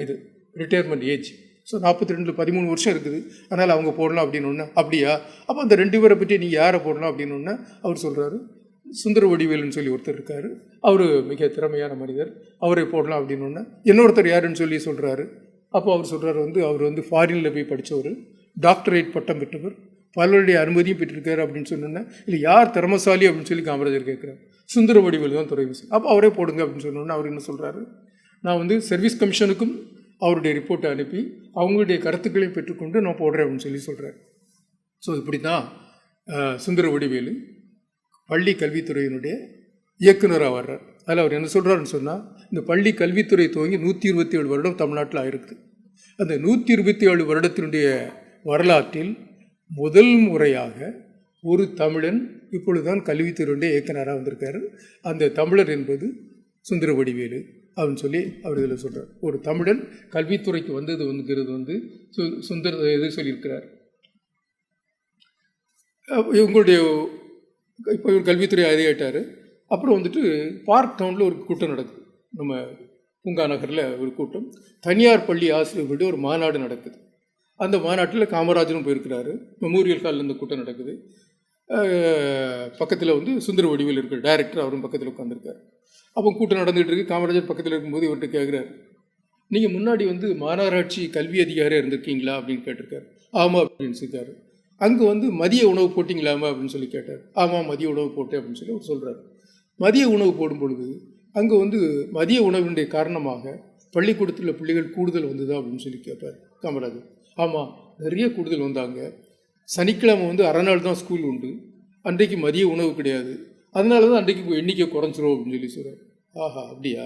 இது ரிட்டையர்மெண்ட் ஏஜ். ஸோ 42 13 வருஷம் இருக்குது. அதனால் அவங்க போடலாம் அப்படின்னு ஒன்று. அப்படியா, அப்போ அந்த 2 பேரை பற்றி நீங்கள் யாரை போடலாம் அப்படின்னு ஒன்று அவர் சொல்கிறாரு. சுந்தர வடிவேலுன்னு சொல்லி ஒருத்தர் இருக்கார், அவர் மிக திறமையான மனிதர், அவரை போடலாம் அப்படின்னு ஒன்று. இன்னொருத்தர் யாருன்னு சொல்லி சொல்கிறாரு. அப்போ அவர் சொல்கிறார் அவர் ஃபாரினில் போய் படித்தவர், டாக்டரேட் பட்டம் பெற்றவர், பலருடைய அனுமதியும் பெற்றிருக்காரு அப்படின்னு சொன்னோன்னே, இல்லை யார் திறமசாலி அப்படின்னு சொல்லி காமராஜர் கேட்குறாரு. சுந்தர வடிவேலு தான் துறை விசி. அப்போ அவரே போடுங்க அப்படின்னு சொன்னோன்னே அவர் என்ன சொல்கிறாரு, நான் சர்வீஸ் கமிஷனுக்கும் அவருடைய ரிப்போர்ட்டை அனுப்பி அவங்களுடைய கருத்துக்களையும் பெற்றுக்கொண்டு நான் போடுறேன் அப்படின்னு சொல்கிறார். ஸோ இப்படி தான் சுந்தர வடிவேலு பள்ளி கல்வித்துறையினுடைய இயக்குநராக வர்றார். அதில் அவர் என்ன சொல்கிறாருன்னு சொன்னால், இந்த பள்ளி கல்வித்துறை துவங்கி 127 வருடம் தமிழ்நாட்டில் ஆயிருக்குது. அந்த 127 வருடத்தினுடைய வரலாற்றில் முதல் முறையாக ஒரு தமிழன் இப்பொழுதுதான் கல்வித்துறையுடைய இயக்குநராக வந்திருக்காரு. அந்த தமிழர் என்பது சுந்தர வடிவேலு அப்படின்னு சொல்லி அவர் இதில் சொல்கிறார். ஒரு தமிழன் கல்வித்துறைக்கு வந்தது சுந்தர இது சொல்லியிருக்கிறார். இவங்களுடைய இப்போ இவர் கல்வித்துறை அதிகாரிட்டார். அப்புறம் பார்க் டவுனில் ஒரு கூட்டம் நடக்குது, நம்ம பூங்கா நகரில் ஒரு கூட்டம். தனியார் பள்ளி ஆசிரியர்களுடைய ஒரு மாநாடு நடக்குது. அந்த மாநாட்டில் காமராஜரும் போயிருக்கிறாரு. மெமோரியல் ஹாலில் இந்த கூட்டம் நடக்குது. பக்கத்தில் சுந்தர வடிவேல் இருக்கிற டைரக்டர், அவரும் பக்கத்தில் உட்காந்துருக்கார். அப்போ கூட்டம் நடந்துகிட்டு இருக்கு. காமராஜர் பக்கத்தில் இருக்கும்போது இவர்கிட்ட கேட்குறாரு, நீங்கள் முன்னாடி மாநகராட்சி கல்வி அதிகாரியாக இருந்திருக்கீங்களா அப்படின்னு கேட்டிருக்காரு. ஆமாம் அப்படின்னு சொல்லியிருக்காரு. அங்கே மதிய உணவு போட்டிங்களாமா அப்படின்னு சொல்லி கேட்டார். ஆமாம் மதிய உணவு போட்டேன் அப்படின்னு சொல்லி அவர் சொல்கிறார். மதிய உணவு போடும் பொழுது அங்கே மதிய உணவினுடைய காரணமாக பள்ளிக்கூடத்தில் பிள்ளைகள் கூடுதல் வந்ததா அப்படின்னு சொல்லி கேட்பார் காமராஜர். ஆமாம் நிறைய கூடுதல் வந்தாங்க. சனிக்கிழமை அரை நாள் தான் ஸ்கூல் உண்டு, அன்றைக்கு மதிய உணவு கிடையாது, அதனால தான் அன்றைக்கு எண்ணிக்கை குறைஞ்சிரும் அப்படின்னு சொல்லி சொல்கிறார். ஆஹா அப்படியா,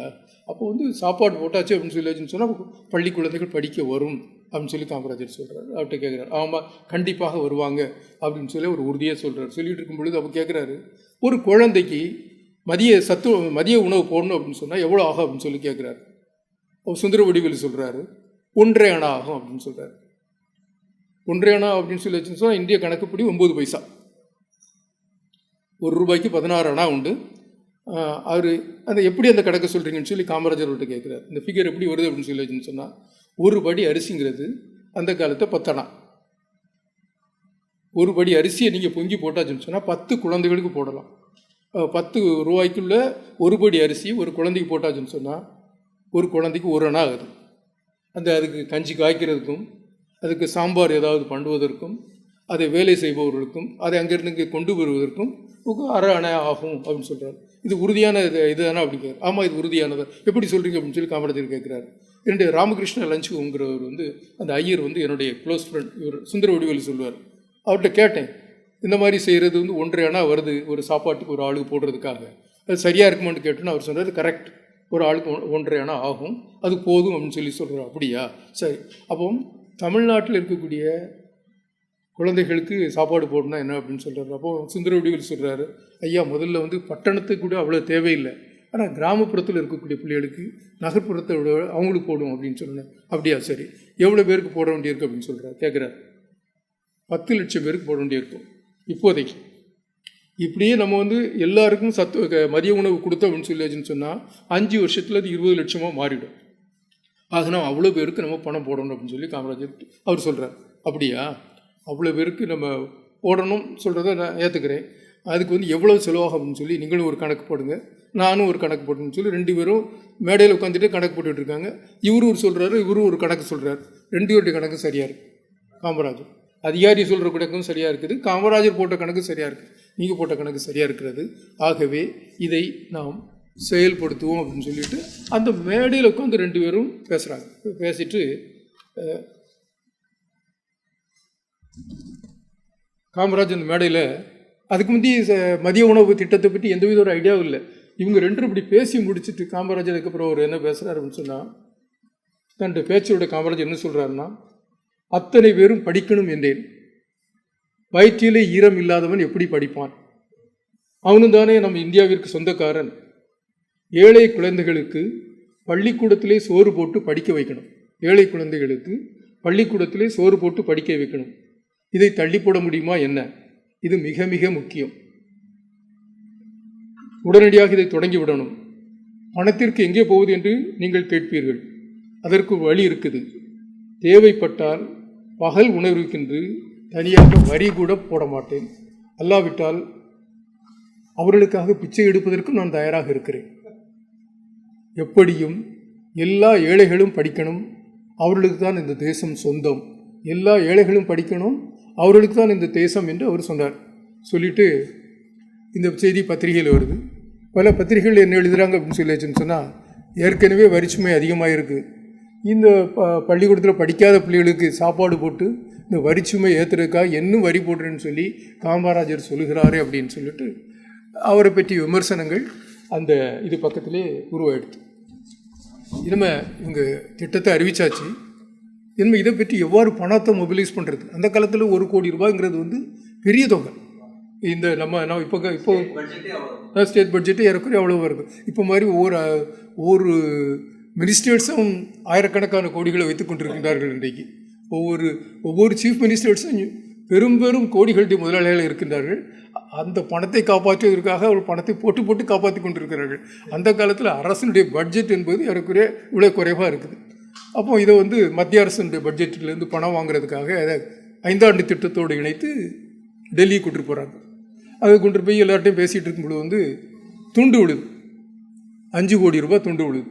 அப்போ சாப்பாடு போட்டாச்சு அப்படின்னு சொல்லி சொன்னால் பள்ளி குழந்தைகள் படிக்க வரும் அப்படின்னு சொல்லி காமராஜர் சொல்கிறார். அவர்கிட்ட கேட்குறாரு. ஆமாம் கண்டிப்பாக வருவாங்க அப்படின்னு சொல்லி ஒரு உறுதியாக சொல்கிறார். சொல்லிட்டு இருக்கும் பொழுது அப்போ கேட்குறாரு, ஒரு குழந்தைக்கு மதிய உணவு போடணும் அப்படின்னு சொன்னால் எவ்வளோ ஆகும் அப்படின்னு சொல்லி கேட்குறாரு. சுந்தர வடிவேலு சொல்கிறாரு, 1.5 அணா ஆகும் அப்படின்னு சொல்கிறார். 1.5 அணா அப்படின்னு சொல்லி வச்சுன்னு சொன்னால் இந்திய கணக்குப்படி 9 பைசா. ₹1 16 அணா உண்டு. அவர் எப்படி அந்த கணக்கு சொல்கிறீங்கன்னு சொல்லி காமராஜர் அவர்கிட்ட கேட்குறாரு. இந்த ஃபிகர் எப்படி வருது அப்படின்னு சொல்லி வச்சுன்னு சொன்னால், ஒரு படி அரிசிங்கிறது அந்த காலத்தை 10 அணா. ஒரு படி அரிசியை நீங்கள் பொங்கி போட்டாச்சுன்னு சொன்னால் 10 குழந்தைகளுக்கு போடலாம். 10 ரூபாய்க்குள்ள ஒரு படி அரிசி ஒரு குழந்தைக்கு போட்டாச்சுன்னு சொன்னால் ஒரு குழந்தைக்கு 1 அணா ஆகுது. அதுக்கு கஞ்சி காய்க்கிறதுக்கும், அதுக்கு சாம்பார் ஏதாவது பண்ணுவதற்கும், அதை வேலை செய்பவர்களுக்கும், அதை அங்கேருந்து இங்கே கொண்டு வருவதற்கும் 1/2 அணா ஆகும் அப்படின்னு சொல்கிறார். இது உறுதியான இதுதானே அப்படிங்கிறார். ஆமாம் இது உறுதியானது, எப்படி சொல்கிறீங்க அப்படின்னு சொல்லி காமராஜர் கேட்குறாரு. என்னுடைய ராமகிருஷ்ண லஞ்சுங்கிறவர் அந்த ஐயர் என்னுடைய க்ளோஸ் ஃப்ரெண்ட், இவர் சுந்தர வடிவேலு சொல்லுவார். அவர்கிட்ட கேட்டேன், இந்த மாதிரி செய்கிறது 1.5 அணா வருது ஒரு சாப்பாட்டுக்கு ஒரு ஆளுக்கு போடுறதுக்காக, அது சரியாக இருக்குமான்னு கேட்டோன்னு அவர் சொன்னார், கரெக்ட், ஒரு ஆளுக்கு 1.5 அணா ஆகும், அது போதும் அப்படின்னு சொல்லி சொல்கிறார். அப்படியா சரி. அப்போ தமிழ்நாட்டில் இருக்கக்கூடிய குழந்தைகளுக்கு சாப்பாடு போடணும் என்ன அப்படின்னு சொல்கிறாரு. அப்போது சுந்தர வடிவேலு சொல்கிறாரு, ஐயா முதல்ல பட்டணத்துக்கு கூட அவ்வளோ தேவையில்லை, ஆனால் கிராமப்புறத்தில் இருக்கக்கூடிய பிள்ளைகளுக்கு நகர்ப்புறத்தை விட அவங்களுக்கு போடும் அப்படின்னு சொன்னேன். அப்படியா சரி, எவ்வளோ பேருக்கு போட வேண்டியிருக்கு அப்படின்னு சொல்கிறார். கேட்குறாரு. 10 லட்சம் பேருக்கு போட வேண்டியிருக்கும் இப்போதைக்கு. இப்படியே நம்ம எல்லாருக்கும் மதிய உணவு கொடுத்தோம் அப்படின்னு சொல்லி சொன்னால் 5 வருஷத்தில் அது 20 லட்சமாக மாறிடும். ஆகனா அவ்வளோ பேருக்கு நம்ம பணம் போடணும் அப்படின்னு சொல்லி காமராஜர் அவர் சொல்கிறார். அப்படியா, அவ்வளோ பேருக்கு நம்ம போடணும் சொல்கிறத நான் ஏற்றுக்கிறேன். அதுக்கு எவ்வளோ செலவாகும் அப்படின்னு சொல்லி நீங்களும் ஒரு கணக்கு போடுங்க, நானும் ஒரு கணக்கு போடணும்னு சொல்லி 2 பேரும் மேடையில் உட்காந்துட்டு கணக்கு போட்டுட்ருக்காங்க. இவரும் ஒரு சொல்கிறாரு, இவரும் ஒரு கணக்கு சொல்கிறார். 2 பேருடைய கணக்கு சரியாக இருக்குது. காமராஜர் அதிகாரி சொல்கிற கணக்கும் சரியாக இருக்குது, காமராஜர் போட்ட கணக்கு சரியாக இருக்குது, நீங்கள் போட்ட கணக்கு சரியாக இருக்கிறது. ஆகவே இதை நாம் செயல்படுத்துவோம் அப்படின்னு சொல்லிட்டு அந்த மேடையில் உட்காந்து 2 பேரும் பேசுகிறாங்க. பேசிட்டு காமராஜ் அந்த மேடையில் அதுக்கு முந்தைய மதிய உணவு திட்டத்தை பற்றி எந்தவித ஒரு ஐடியாவும் இல்லை. இவங்க 2 இப்படி பேசி முடிச்சுட்டு காமராஜர் அதுக்கப்புறம் அவர் என்ன பேசுகிறார் அப்படின்னு சொன்னால், தன்னுடைய பேச்சோட காமராஜர் என்ன சொல்கிறாருன்னா, அத்தனை பேரும் படிக்கணும் என்றேன், வயிற்றிலே ஈரம் இல்லாதவன் எப்படி படிப்பான் அவனும் தானே நம்ம இந்தியாவிற்கு சொந்தக்காரன். ஏழை குழந்தைகளுக்கு பள்ளிக்கூடத்திலே சோறு போட்டு படிக்க வைக்கணும். ஏழை குழந்தைகளுக்கு பள்ளிக்கூடத்திலே சோறு போட்டு படிக்க வைக்கணும். இதை தள்ளி போட முடியுமா என்ன? இது மிக மிக முக்கியம். உடனடியாக இதை தொடங்கி விடணும். பணத்திற்கு எங்கே போகுது என்று நீங்கள் கேட்பீர்கள். அதற்கு வழி இருக்குது. தேவைப்பட்டால் பகல் உணர்வுக்கென்று தனியாக வரி கூட போட மாட்டேன். அல்லாவிட்டால் அவர்களுக்காக பிச்சை எடுப்பதற்கும் நான் தயாராக இருக்கிறேன். எப்படியும் எல்லா ஏழைகளும் படிக்கணும், அவர்களுக்கு தான் இந்த தேசம் சொந்தம். எல்லா ஏழைகளும் படிக்கணும், அவர்களுக்கு தான் இந்த தேசம் என்று அவர் சொன்னார். சொல்லிட்டு இந்த செய்தி பத்திரிகையில் வருது. பல பத்திரிகைகள் என்ன எழுதுகிறாங்க அப்படின்னு சொல்லியாச்சுன்னு சொன்னால், ஏற்கனவே வரிச்சுமை அதிகமாக இருக்குது. இந்த பள்ளிக்கூடத்தில் படிக்காத பிள்ளைகளுக்கு சாப்பாடு போட்டு இந்த வரிச்சுமை ஏற்றுறதுக்காக இன்னும் வரி போடுறேன்னு சொல்லி காமராஜர் சொல்லுகிறாரே அப்படின்னு சொல்லிட்டு அவரை பற்றிய விமர்சனங்கள் அந்த இது பக்கத்திலே உருவாயிடுது. இனிமே இவங்க திட்டத்தை அறிவிச்சாச்சு. இனிமேல் இதை பற்றி எவ்வாறு பணத்தை மொபிலைஸ் பண்ணுறது? அந்த காலத்தில் 1 கோடி ரூபாய்ங்கிறது வந்து பெரிய தொகை. இந்த நம்ம இப்போ ஸ்டேட் பட்ஜெட்டு ஏறக்குறைய அவ்வளோ வருது. இப்போ மாதிரி ஒவ்வொரு மினிஸ்டர்ஸும் ஆயிரக்கணக்கான கோடிகளை வைத்துக் கொண்டிருக்கின்றார்கள். இன்றைக்கு ஒவ்வொரு சீஃப் மினிஸ்டர்ஸும் பெரும் பெரும் கோடிகளுடைய முதலாளிகள் இருக்கின்றார்கள். அந்த பணத்தை காப்பாற்றுவதற்காக அவர் பணத்தை போட்டு போட்டு காப்பாற்றி கொண்டிருக்கிறார்கள். அந்த காலத்தில் அரசனுடைய பட்ஜெட் என்பது ஏறக்குறைய இவ்வளோ குறைவாக இருக்குது. அப்போ இதை வந்து மத்திய அரசுடைய பட்ஜெட்டிலேருந்து பணம் வாங்குறதுக்காக அதை 5 ஆண்டு திட்டத்தோடு இணைத்து டெல்லி கொண்டு போகிறாங்க. அதை கொண்டு போய் எல்லார்ட்டையும் பேசிகிட்டு இருக்கும்போது வந்து துண்டு விழுது. 5 கோடி ரூபாய் துண்டு விழுது.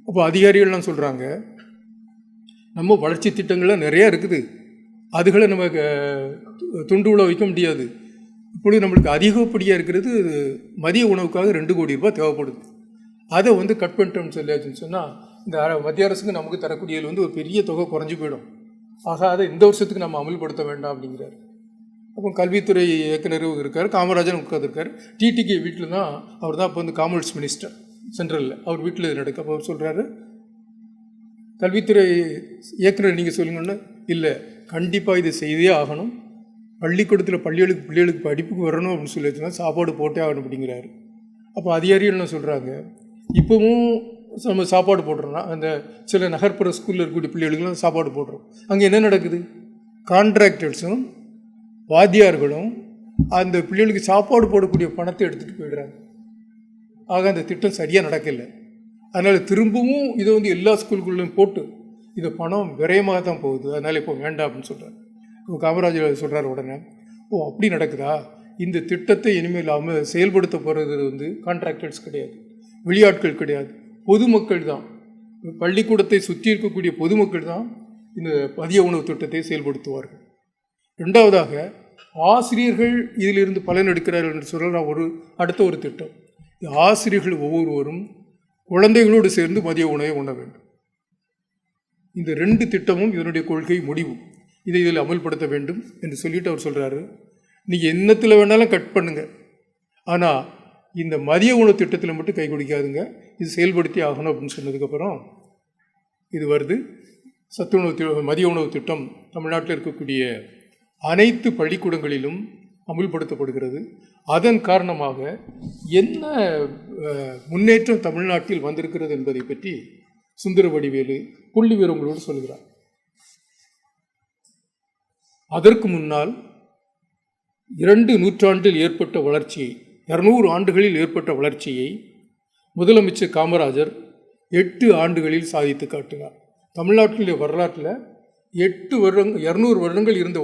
அப்போ அதிகாரிகள்லாம் சொல்கிறாங்க, நம்ம வளர்ச்சி திட்டங்கள்லாம் நிறையா இருக்குது, அதுகளை நம்ம துண்டு விழ வைக்க முடியாது. இப்பொழுது நம்மளுக்கு அதிகப்படியாக இருக்கிறது மதிய உணவுக்காக 2 கோடி ரூபாய் தேவைப்படுது. அதை வந்து கட் பண்ணிட்டோம்னு சொல்லியாச்சுன்னு சொன்னால் இந்த மத்திய அரசுக்கு நமக்கு தரக்கூடியதில் வந்து ஒரு பெரிய தொகை குறைஞ்சி போயிடும். ஆக அதை இந்த வருஷத்துக்கு நம்ம அமல்படுத்த வேண்டாம் அப்படிங்கிறார். அப்போ கல்வித்துறை இயக்குனர் இருக்கார், காமராஜன் உட்காந்துருக்கார். டிடிகே வீட்டில் தான் அவர் தான் இப்போ வந்து காமர்ஸ் மினிஸ்டர் சென்ட்ரலில், அவர் வீட்டில் இது நடக்க. அப்போ அவர் சொல்கிறாரு, கல்வித்துறை இயக்குனர் நீங்கள் சொல்லுங்கன்னா, இல்லை கண்டிப்பாக இது செய்தே ஆகணும், பள்ளிக்கூடத்தில் பிள்ளைகளுக்கு படிப்புக்கு வரணும் அப்படின்னு சொல்லி வச்சுன்னா சாப்பாடு போட்டே ஆகணும் அப்படிங்கிறாரு. அப்போ அதிகாரிகள் என்ன சொல்கிறாங்க, இப்போவும் நம்ம சாப்பாடு போடுறோம்னா அந்த சில நகர்ப்புற ஸ்கூலில் இருக்கக்கூடிய பிள்ளைகளுக்கெல்லாம் சாப்பாடு போடுறோம். அங்கே என்ன நடக்குது? கான்ட்ராக்டர்ஸும் வாத்தியார்களும் அந்த பிள்ளைகளுக்கு சாப்பாடு போடக்கூடிய பணத்தை எடுத்துகிட்டு போயிடுறாங்க. ஆக அந்த திட்டம் சரியாக நடக்கலை. அதனால் திரும்பவும் இதை வந்து எல்லா ஸ்கூலுக்குள்ளேயும் போட்டு இந்த பணம் விரயமாக தான் போகுது, அதனால் இப்போ வேண்டாம் அப்படின்னு சொல்கிறார். காமராஜர் சொல்கிறார் உடனே, ஓ அப்படி நடக்குதா, இந்த திட்டத்தை இனிமேல் செயல்படுத்த போகிறது வந்து கான்ட்ராக்டர்ஸ் கிடையாது, வெளியாட்கள் கிடையாது, பொதுமக்கள் தான். பள்ளிக்கூடத்தை சுற்றி இருக்கக்கூடிய பொதுமக்கள் தான் இந்த மதிய உணவு திட்டத்தை செயல்படுத்துவார்கள். 2வதாக ஆசிரியர்கள் இதிலிருந்து பலன் எடுக்கிறார்கள் என்று சொல்ல அடுத்த ஒரு திட்டம், ஆசிரியர்கள் ஒவ்வொருவரும் குழந்தைகளோடு சேர்ந்து மதிய உணவை உண்ண வேண்டும். இந்த 2 திட்டமும் இதனுடைய கொள்கை முடிவு. இதை இதில் அமல்படுத்த வேண்டும் என்று சொல்லிட்டு அவர் சொல்கிறாரு, நீங்கள் என்னத்தில் வேணாலும் கட் பண்ணுங்க, ஆனால் இந்த மதிய உணவு திட்டத்தில் மட்டும் கை கொடுக்காதுங்க, இது செயல்படுத்தி ஆகணும் அப்படின்னு சொன்னதுக்கப்புறம் இது வருது. சத்துணவு மதிய உணவு திட்டம் தமிழ்நாட்டில் இருக்கக்கூடிய அனைத்து பள்ளிக்கூடங்களிலும் அமுல்படுத்தப்படுகிறது. அதன் காரணமாக என்ன முன்னேற்றம் தமிழ்நாட்டில் வந்திருக்கிறது என்பதை பற்றி சுந்தரவடிவேலு புள்ளி விவரங்களோடு சொல்கிறார். அதற்கு முன்னால் 2 நூற்றாண்டில் ஏற்பட்ட வளர்ச்சியை, 200 ஆண்டுகளில் ஏற்பட்ட வளர்ச்சியை முதலமைச்சர் காமராஜர் 8 ஆண்டுகளில் சாதித்து காட்டினார். தமிழ்நாட்டினுடைய வரலாற்றில் 200 வருடங்கள் இருந்த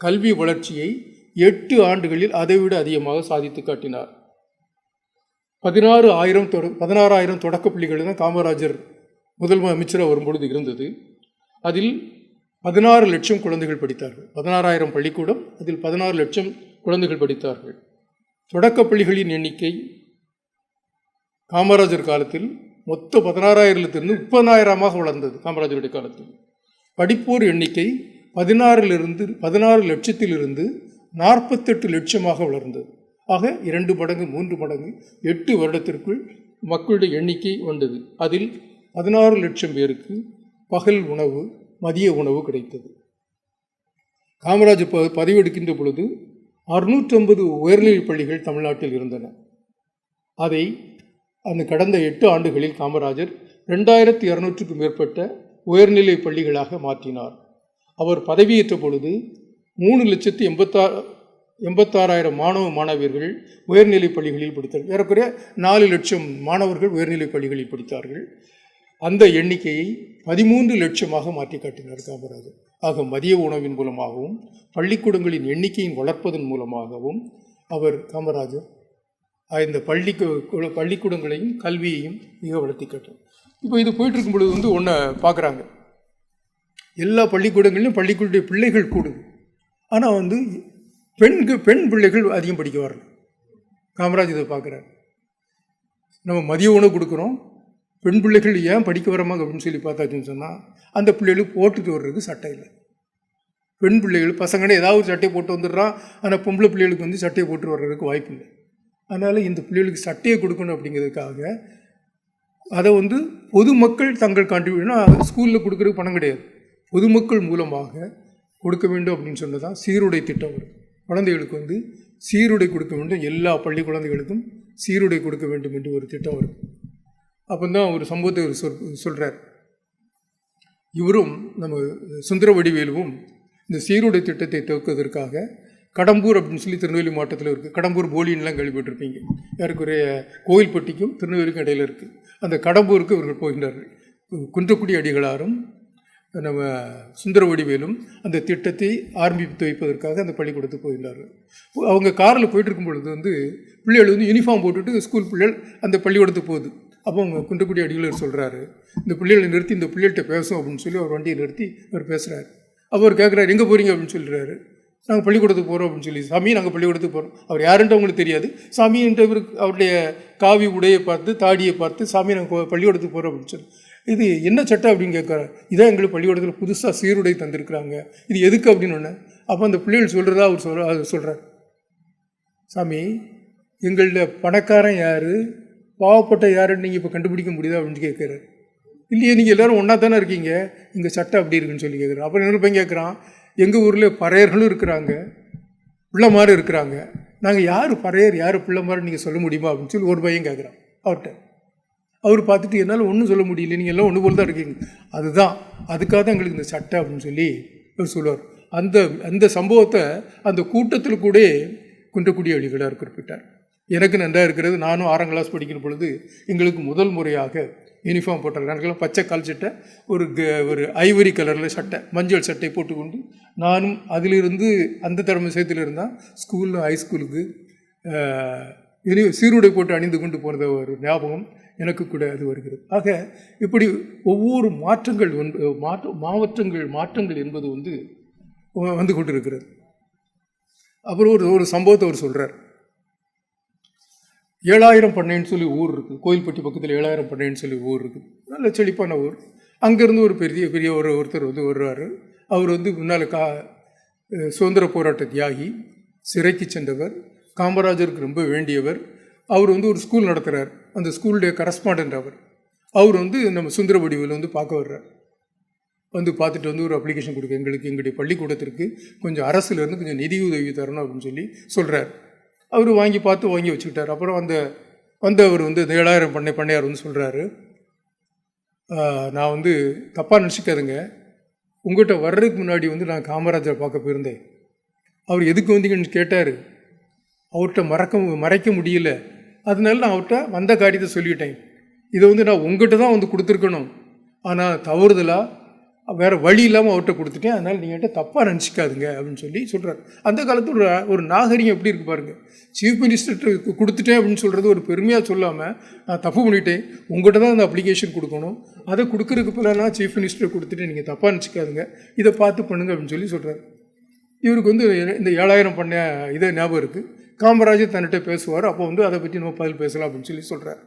கல்வி வளர்ச்சியை 8 ஆண்டுகளில் அதைவிட அதிகமாக சாதித்து காட்டினார். 16,000 தொடக்க பள்ளிகள் தான் காமராஜர் முதல் அமைச்சராக வரும்பொழுது இருந்தது. அதில் 16 லட்சம் குழந்தைகள் படித்தார்கள். 16,000 பள்ளிக்கூடம், அதில் 16 லட்சம் குழந்தைகள் படித்தார்கள். தொடக்க பள்ளிகளின் எண்ணிக்கை காமராஜர் காலத்தில் மொத்த 16,000 30,000 வளர்ந்தது. காமராஜருடைய காலத்தில் படிப்போர் எண்ணிக்கை 16 லட்சத்திலிருந்து 48 லட்சமாக வளர்ந்தது. ஆக 2 மடங்கு 3 மடங்கு 8 வருடத்திற்குள் மக்களுடைய எண்ணிக்கை வந்தது. அதில் 16 லட்சம் பேருக்கு பகல் உணவு, மதிய உணவு கிடைத்தது. காமராஜர் பதவியெடுக்கின்ற பொழுது 650 உயர்நிலைப் பள்ளிகள் தமிழ்நாட்டில் இருந்தன. அதை அந்த கடந்த 8 ஆண்டுகளில் காமராஜர் 2200க்கும் மேற்பட்ட உயர்நிலைப் பள்ளிகளாக மாற்றினார். அவர் பதவியேற்ற பொழுது 3,86,000 மாணவியர்கள் உயர்நிலைப் பள்ளிகளில் படித்தார்கள். ஏறக்குறைய 4 லட்சம் மாணவர்கள் உயர்நிலைப் பள்ளிகளில் படித்தார்கள். அந்த எண்ணிக்கையை 13 லட்சமாக மாற்றி காட்டினார் காமராஜர். ஆக மதிய உணவின் மூலமாகவும் பள்ளிக்கூடங்களின் எண்ணிக்கையின் வளர்ப்பதன் மூலமாகவும் அவர் காமராஜர் இந்த பள்ளிக்கூடங்களையும் கல்வியையும் மிக வளர்த்தி காட்டார். இப்போ இது போயிட்டு இருக்கும் பொழுது ஒன்றை பார்க்குறாங்க, எல்லா பள்ளிக்கூடங்களிலும் பள்ளிக்கூட பிள்ளைகள் கூடுது, ஆனால் பெண் பிள்ளைகள் அதிகம் படிக்க வரல. காமராஜ் இதை பார்க்குறாரு. நம்ம மதிய உணவு கொடுக்குறோம், பெண் பிள்ளைகள் ஏன் படிக்க வரமாங்க அப்படின்னு சொல்லி பார்த்தாச்சுன்னு சொன்னால், அந்த பிள்ளைகளுக்கு போட்டுட்டு வர்றதுக்கு சட்டை இல்லை. பெண் பிள்ளைகள் பசங்கன்னு ஏதாவது ஒரு சட்டையை போட்டு வந்துடுறான், ஆனால் பொம்பளை பிள்ளைகளுக்கு சட்டையை போட்டு வர்றதுக்கு வாய்ப்பு இல்லை. அதனால் இந்த பிள்ளைகளுக்கு சட்டையை கொடுக்கணும் அப்படிங்கிறதுக்காக அதை பொதுமக்கள் தங்கள் கான்ட்ரிபியூஷன் ஸ்கூலில் கொடுக்குறதுக்கு பணம் கிடையாது, பொதுமக்கள் மூலமாக கொடுக்க வேண்டும் அப்படின்னு சொன்னதான் சீருடை திட்டம் வரும். குழந்தைகளுக்கு சீருடை கொடுக்க வேண்டும், எல்லா பள்ளி குழந்தைகளுக்கும் சீருடை கொடுக்க வேண்டும் என்று ஒரு திட்டம் வரும். அப்போ தான் ஒரு சம்பவத்தை சொல்கிறார். இவரும் நம்ம சுந்தர வடிவேலுவும் இந்த சீருடை திட்டத்தை துவக்குவதற்காக கடம்பூர் அப்படின்னு சொல்லி திருநெல்வேலி மாவட்டத்தில் இருக்குது. கடம்பூர் போலின்லாம் கேள்விப்பட்டிருப்பீங்க. யாருக்குரிய கோயில்பட்டிக்கும் திருநெல்வேலிக்கும் இடையில் இருக்குது. அந்த கடம்பூருக்கு இவர்கள் போகின்றார்கள். குன்றக்குடி அடிகளாரும் நம்ம சுந்தர வடிவேலும் அந்த திட்டத்தை ஆரம்பித்து வைப்பதற்காக அந்த பள்ளிக்கூடத்துக்கு போகின்றார்கள். அவங்க காரில் போயிட்டு இருக்கும் பொழுது பிள்ளைகள் யூனிஃபார்ம் போட்டுட்டு ஸ்கூல் பிள்ளைகள் அந்த பள்ளிக்கூடத்துக்கு போகுது. அப்போ அவங்க குன்றக்குடி அடிகளார் சொல்கிறாரு, இந்த பிள்ளைகளை நிறுத்தி இந்த பிள்ளைகிட்ட பேசும் அப்படின்னு சொல்லி அவர் வண்டியை நிறுத்தி அவர் பேசுகிறாரு. அப்போ அவர் கேட்குறாரு, எங்கே போகிறீங்க அப்படின்னு சொல்கிறாரு. நாங்கள் பள்ளிக்கூடத்துக்கு போகிறோம் அப்படின்னு சொல்லி. சாமி நாங்கள் பள்ளிக்கூடத்துக்கு போகிறோம். அவர் யாருன்ட்டு அவங்களுக்கு தெரியாது. சாமின்றவருக்கு அவருடைய காவி உடையை பார்த்து தாடியை பார்த்து சாமி நாங்கள் பள்ளிக்கூடத்துக்கு போகிறோம் அப்படின்னு சொல்லி. இது என்ன சட்டம் அப்படின்னு கேட்குறாரு. இதான் எங்களுக்கு பள்ளிக்கூடத்தில் புதுசாக சீருடை தந்திருக்கிறாங்க, இது எதுக்கு அப்படின்னு ஒன்று. அப்போ அந்த பிள்ளைகள் சொல்கிறதா அவர் சொல்கிறார், சாமி எங்களில் பணக்காரன் யார் பாவப்பட்ட யாருன்னு நீங்கள் இப்போ கண்டுபிடிக்க முடியுதா அப்படின்னு கேட்குறாரு. இல்லையே, நீங்கள் எல்லோரும் ஒன்றா தானே இருக்கீங்க, இங்கே சட்டம் அப்படி இருக்குன்னு சொல்லி கேட்குறாரு. அப்புறம் இன்னொரு பையன் கேட்குறான், எங்கள் ஊரில் பறையர்களும் இருக்கிறாங்க, பிள்ளைமாரு இருக்கிறாங்க, நாங்கள் யார் பறையர் யார் பிள்ளைமாரு நீங்கள் சொல்ல முடியுமா அப்படின்னு சொல்லி ஒரு பையன் கேட்குறான் அவர்கிட்ட. அவர் பார்த்துட்டு என்னால் ஒன்றும் சொல்ல முடியல, நீங்கள் எல்லாம் ஒன்று போல் தான் இருக்கீங்க, அதுக்காக தான் எங்களுக்கு இந்த சட்டை அப்படின்னு சொல்லி அவர் சொல்லுவார். அந்த சம்பவத்தை அந்த கூட்டத்தில் கூட குன்றக்குடி அடிகளார் குறிப்பிட்டார். எனக்கு நன்றாக இருக்கிறது, நானும் 6ஆம் கிளாஸ் படிக்கிற பொழுது எங்களுக்கு முதல் முறையாக யூனிஃபார்ம் போட்டாங்க. எனக்கெல்லாம் பச்சை கால் சட்டை, ஒரு ஐவரி கலரில் சட்டை, மஞ்சள் சட்டை போட்டுக்கொண்டு நானும் அதிலிருந்து அந்த விஷயத்தில் இருந்தால் ஸ்கூலில் ஹைஸ்கூலுக்கு சீருடை போட்டு அணிந்து கொண்டு போகிறத ஒரு ஞாபகம் எனக்கு கூட அது வருகிறது. ஆக இப்படி ஒவ்வொரு மாற்றங்கள் என்பது வந்து கொண்டிருக்கிறது. அப்புறம் ஒரு சம்பவத்தை அவர் சொல்கிறார். 7000 பண்ணைன்னு சொல்லி ஊர் இருக்குது, கோயில்பட்டி பக்கத்தில் 7000 பண்ணைன்னு சொல்லி ஊர் இருக்குது, நல்ல செழிப்பான ஊர். அங்கேருந்து ஒரு பெரிய ஒருத்தர் வருவார். அவர் முன்னால் சுதந்திர போராட்ட தியாகி, சிறைக்கு சென்றவர், காமராஜருக்கு ரொம்ப வேண்டியவர். அவர் ஒரு ஸ்கூல் நடத்துகிறார், அந்த ஸ்கூலுடைய கரஸ்பாண்டன்ட் அவர் நம்ம சுந்தர வடிவில் பார்க்க வர்றார். பார்த்துட்டு ஒரு அப்ளிகேஷன் கொடுக்க, எங்களுடைய பள்ளிக்கூடத்திற்கு கொஞ்சம் அரசுலேருந்து கொஞ்சம் நிதி உதவி தரணும் அப்படின்னு சொல்லி சொல்கிறார். அவர் வாங்கி வச்சுக்கிட்டார். அப்புறம் வந்தவர் இந்த 7000 பண்ணையார் சொல்கிறாரு, நான் தப்பாக நினச்சிக்காதுங்க, உங்கள்கிட்ட வர்றதுக்கு முன்னாடி நான் காமராஜரை பார்க்க போயிருந்தேன். அவர் எதுக்கு வந்தீங்கன்னு கேட்டார். அவர்கிட்ட மறைக்க முடியல, அதனால நான் அவர்கிட்ட வந்த காரியத்தை சொல்லிட்டேன். இதை நான் உங்கள்கிட்ட தான் கொடுத்துருக்கணும், ஆனால் தவறுதலாக வேறு வழி இல்லாமல் அவர்கிட்ட கொடுத்துட்டேன், அதனால் நீங்கள் தப்பாக நினச்சிக்காதுங்க அப்படின்னு சொல்லி சொல்கிறார். அந்த காலத்தில் ஒரு நாகரிகம் எப்படி இருக்குது பாருங்கள். சீஃப் மினிஸ்டர்கிட்ட கொடுத்துட்டேன் அப்படின்னு சொல்கிறது ஒரு பெருமையாக சொல்லாமல், நான் தப்பு பண்ணிட்டேன், உங்கள்கிட்ட தான் அந்த அப்ளிகேஷன் கொடுக்கணும், அதை கொடுக்குறதுக்கு பிறகு நான் சீஃப் மினிஸ்டரை கொடுத்துட்டு நீங்கள் தப்பாக நினச்சிக்காதுங்க, இதை பார்த்து பண்ணுங்க அப்படின்னு சொல்லி சொல்கிறார். இவருக்கு இந்த 7000 பண்ண இதை ஞாபகம் இருக்குது. காமராஜர் தன்னிட்ட பேசுவார். அப்போ அதை பற்றி நம்ம பதில் பேசலாம் அப்படின்னு சொல்லி சொல்கிறார்.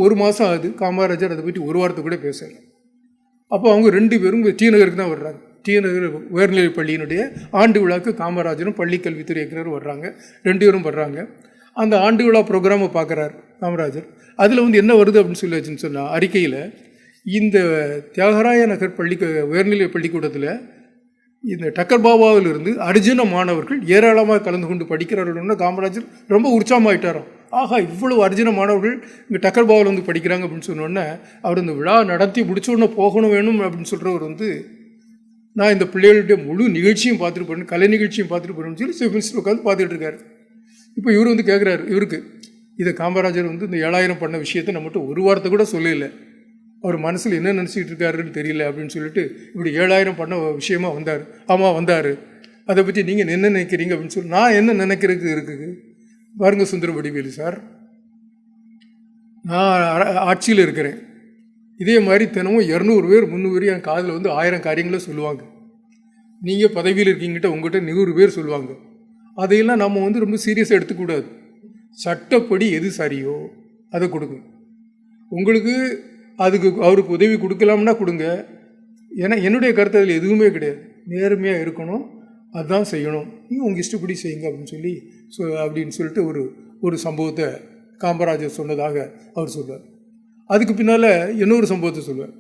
1 மாதம் ஆகுது, காமராஜர் அதை பற்றி ஒரு வாரத்தை கூட பேசலை. அப்போ அவங்க 2 பேரும் டி நகருக்கு தான் வர்றாங்க. டி நகர் உயர்நிலைப் பள்ளியினுடைய ஆண்டு விழாவுக்கு காமராஜரும் பள்ளிக்கல்வித்துறை இயக்குனரும் வர்றாங்க. 2 பேரும் வர்றாங்க. அந்த ஆண்டு விழா ப்ரோக்ராமை பார்க்குறாரு காமராஜர். அதில் என்ன வருது அப்படின்னு சொல்லியாச்சுன்னு சொன்னால், அறிக்கையில் இந்த தியாகராய நகர் உயர்நிலை பள்ளிக்கூடத்தில் இந்த டக்கர் பாபாவிலிருந்து அர்ஜுன மாணவர்கள் ஏராளமாக கலந்து கொண்டு படிக்கிறார்கள்னு காமராஜர் ரொம்ப உற்சாகமாயிட்டாராம். ஆகா, இவ்வளவு அர்ஜுன மாணவர்கள் இங்கே டக்கர் பாபாவில் வந்து படிக்கிறாங்க அப்படின்னு சொன்னோடனே அவர் இந்த விழா நடத்தி முடிச்சோடனே போகணும் வேணும் அப்படின்னு சொல்கிறவர் வந்து, நான் இந்த பிள்ளைகளுடைய முழு நிகழ்ச்சியும் பார்த்துட்டு போகிறேன், கலை நிகழ்ச்சியும் பார்த்துட்டு போகிறேன்னு சொல்லி சீஃப் மினிஸ்டர் உட்காந்து பார்த்துட்டு இருக்காரு. இப்போ இவர் வந்து கேட்குறாரு, இவருக்கு இதை காமராஜர் வந்து இந்த 7000 பண்ண விஷயத்தை நம்மகிட்ட ஒரு வார்த்தை கூட சொல்லலை, அவர் மனசில் என்ன நினச்சிக்கிட்டு இருக்காருன்னு தெரியல அப்படின்னு சொல்லிட்டு இப்படி 7000 பண்ண விஷயமா வந்தார். ஆமாம் வந்தார், அதை பற்றி நீங்கள் என்ன நினைக்கிறீங்க அப்படின்னு சொல்லி, நான் என்ன நினைக்கிறதுக்கு இருக்குது பாருங்க சுந்தர வடிவேலு சார், நான் ஆட்சியில் இருக்கிறேன், இதே மாதிரி தினமும் 200 பேர் 300 பேர் என் காதில் வந்து 1000 காரியங்களை சொல்லுவாங்க. நீங்கள் பதவியில் இருக்கீங்கிட்ட உங்கள்கிட்ட 100 பேர் சொல்லுவாங்க. அதையெல்லாம் நம்ம வந்து ரொம்ப சீரியஸாக எடுத்துக்கூடாது. சட்டப்படி எது சரியோ அதை கொடுங்க. உங்களுக்கு அதுக்கு அவருக்கு உதவி கொடுக்கலாம்னா கொடுங்க. ஏன்னா என்னுடைய கருத்து அதில் எதுவுமே கிடையாது. நேர்மையாக இருக்கணும், அதுதான் செய்யணும், நீங்கள் உங்கள் இஷ்டப்படி செய்யுங்க அப்படின்னு சொல்லிட்டு ஒரு சம்பவத்தை காமராஜர் சொன்னதாக அவர் சொல்வார். அதுக்கு பின்னால் இன்னொரு சம்பவத்தை சொல்லுவார்.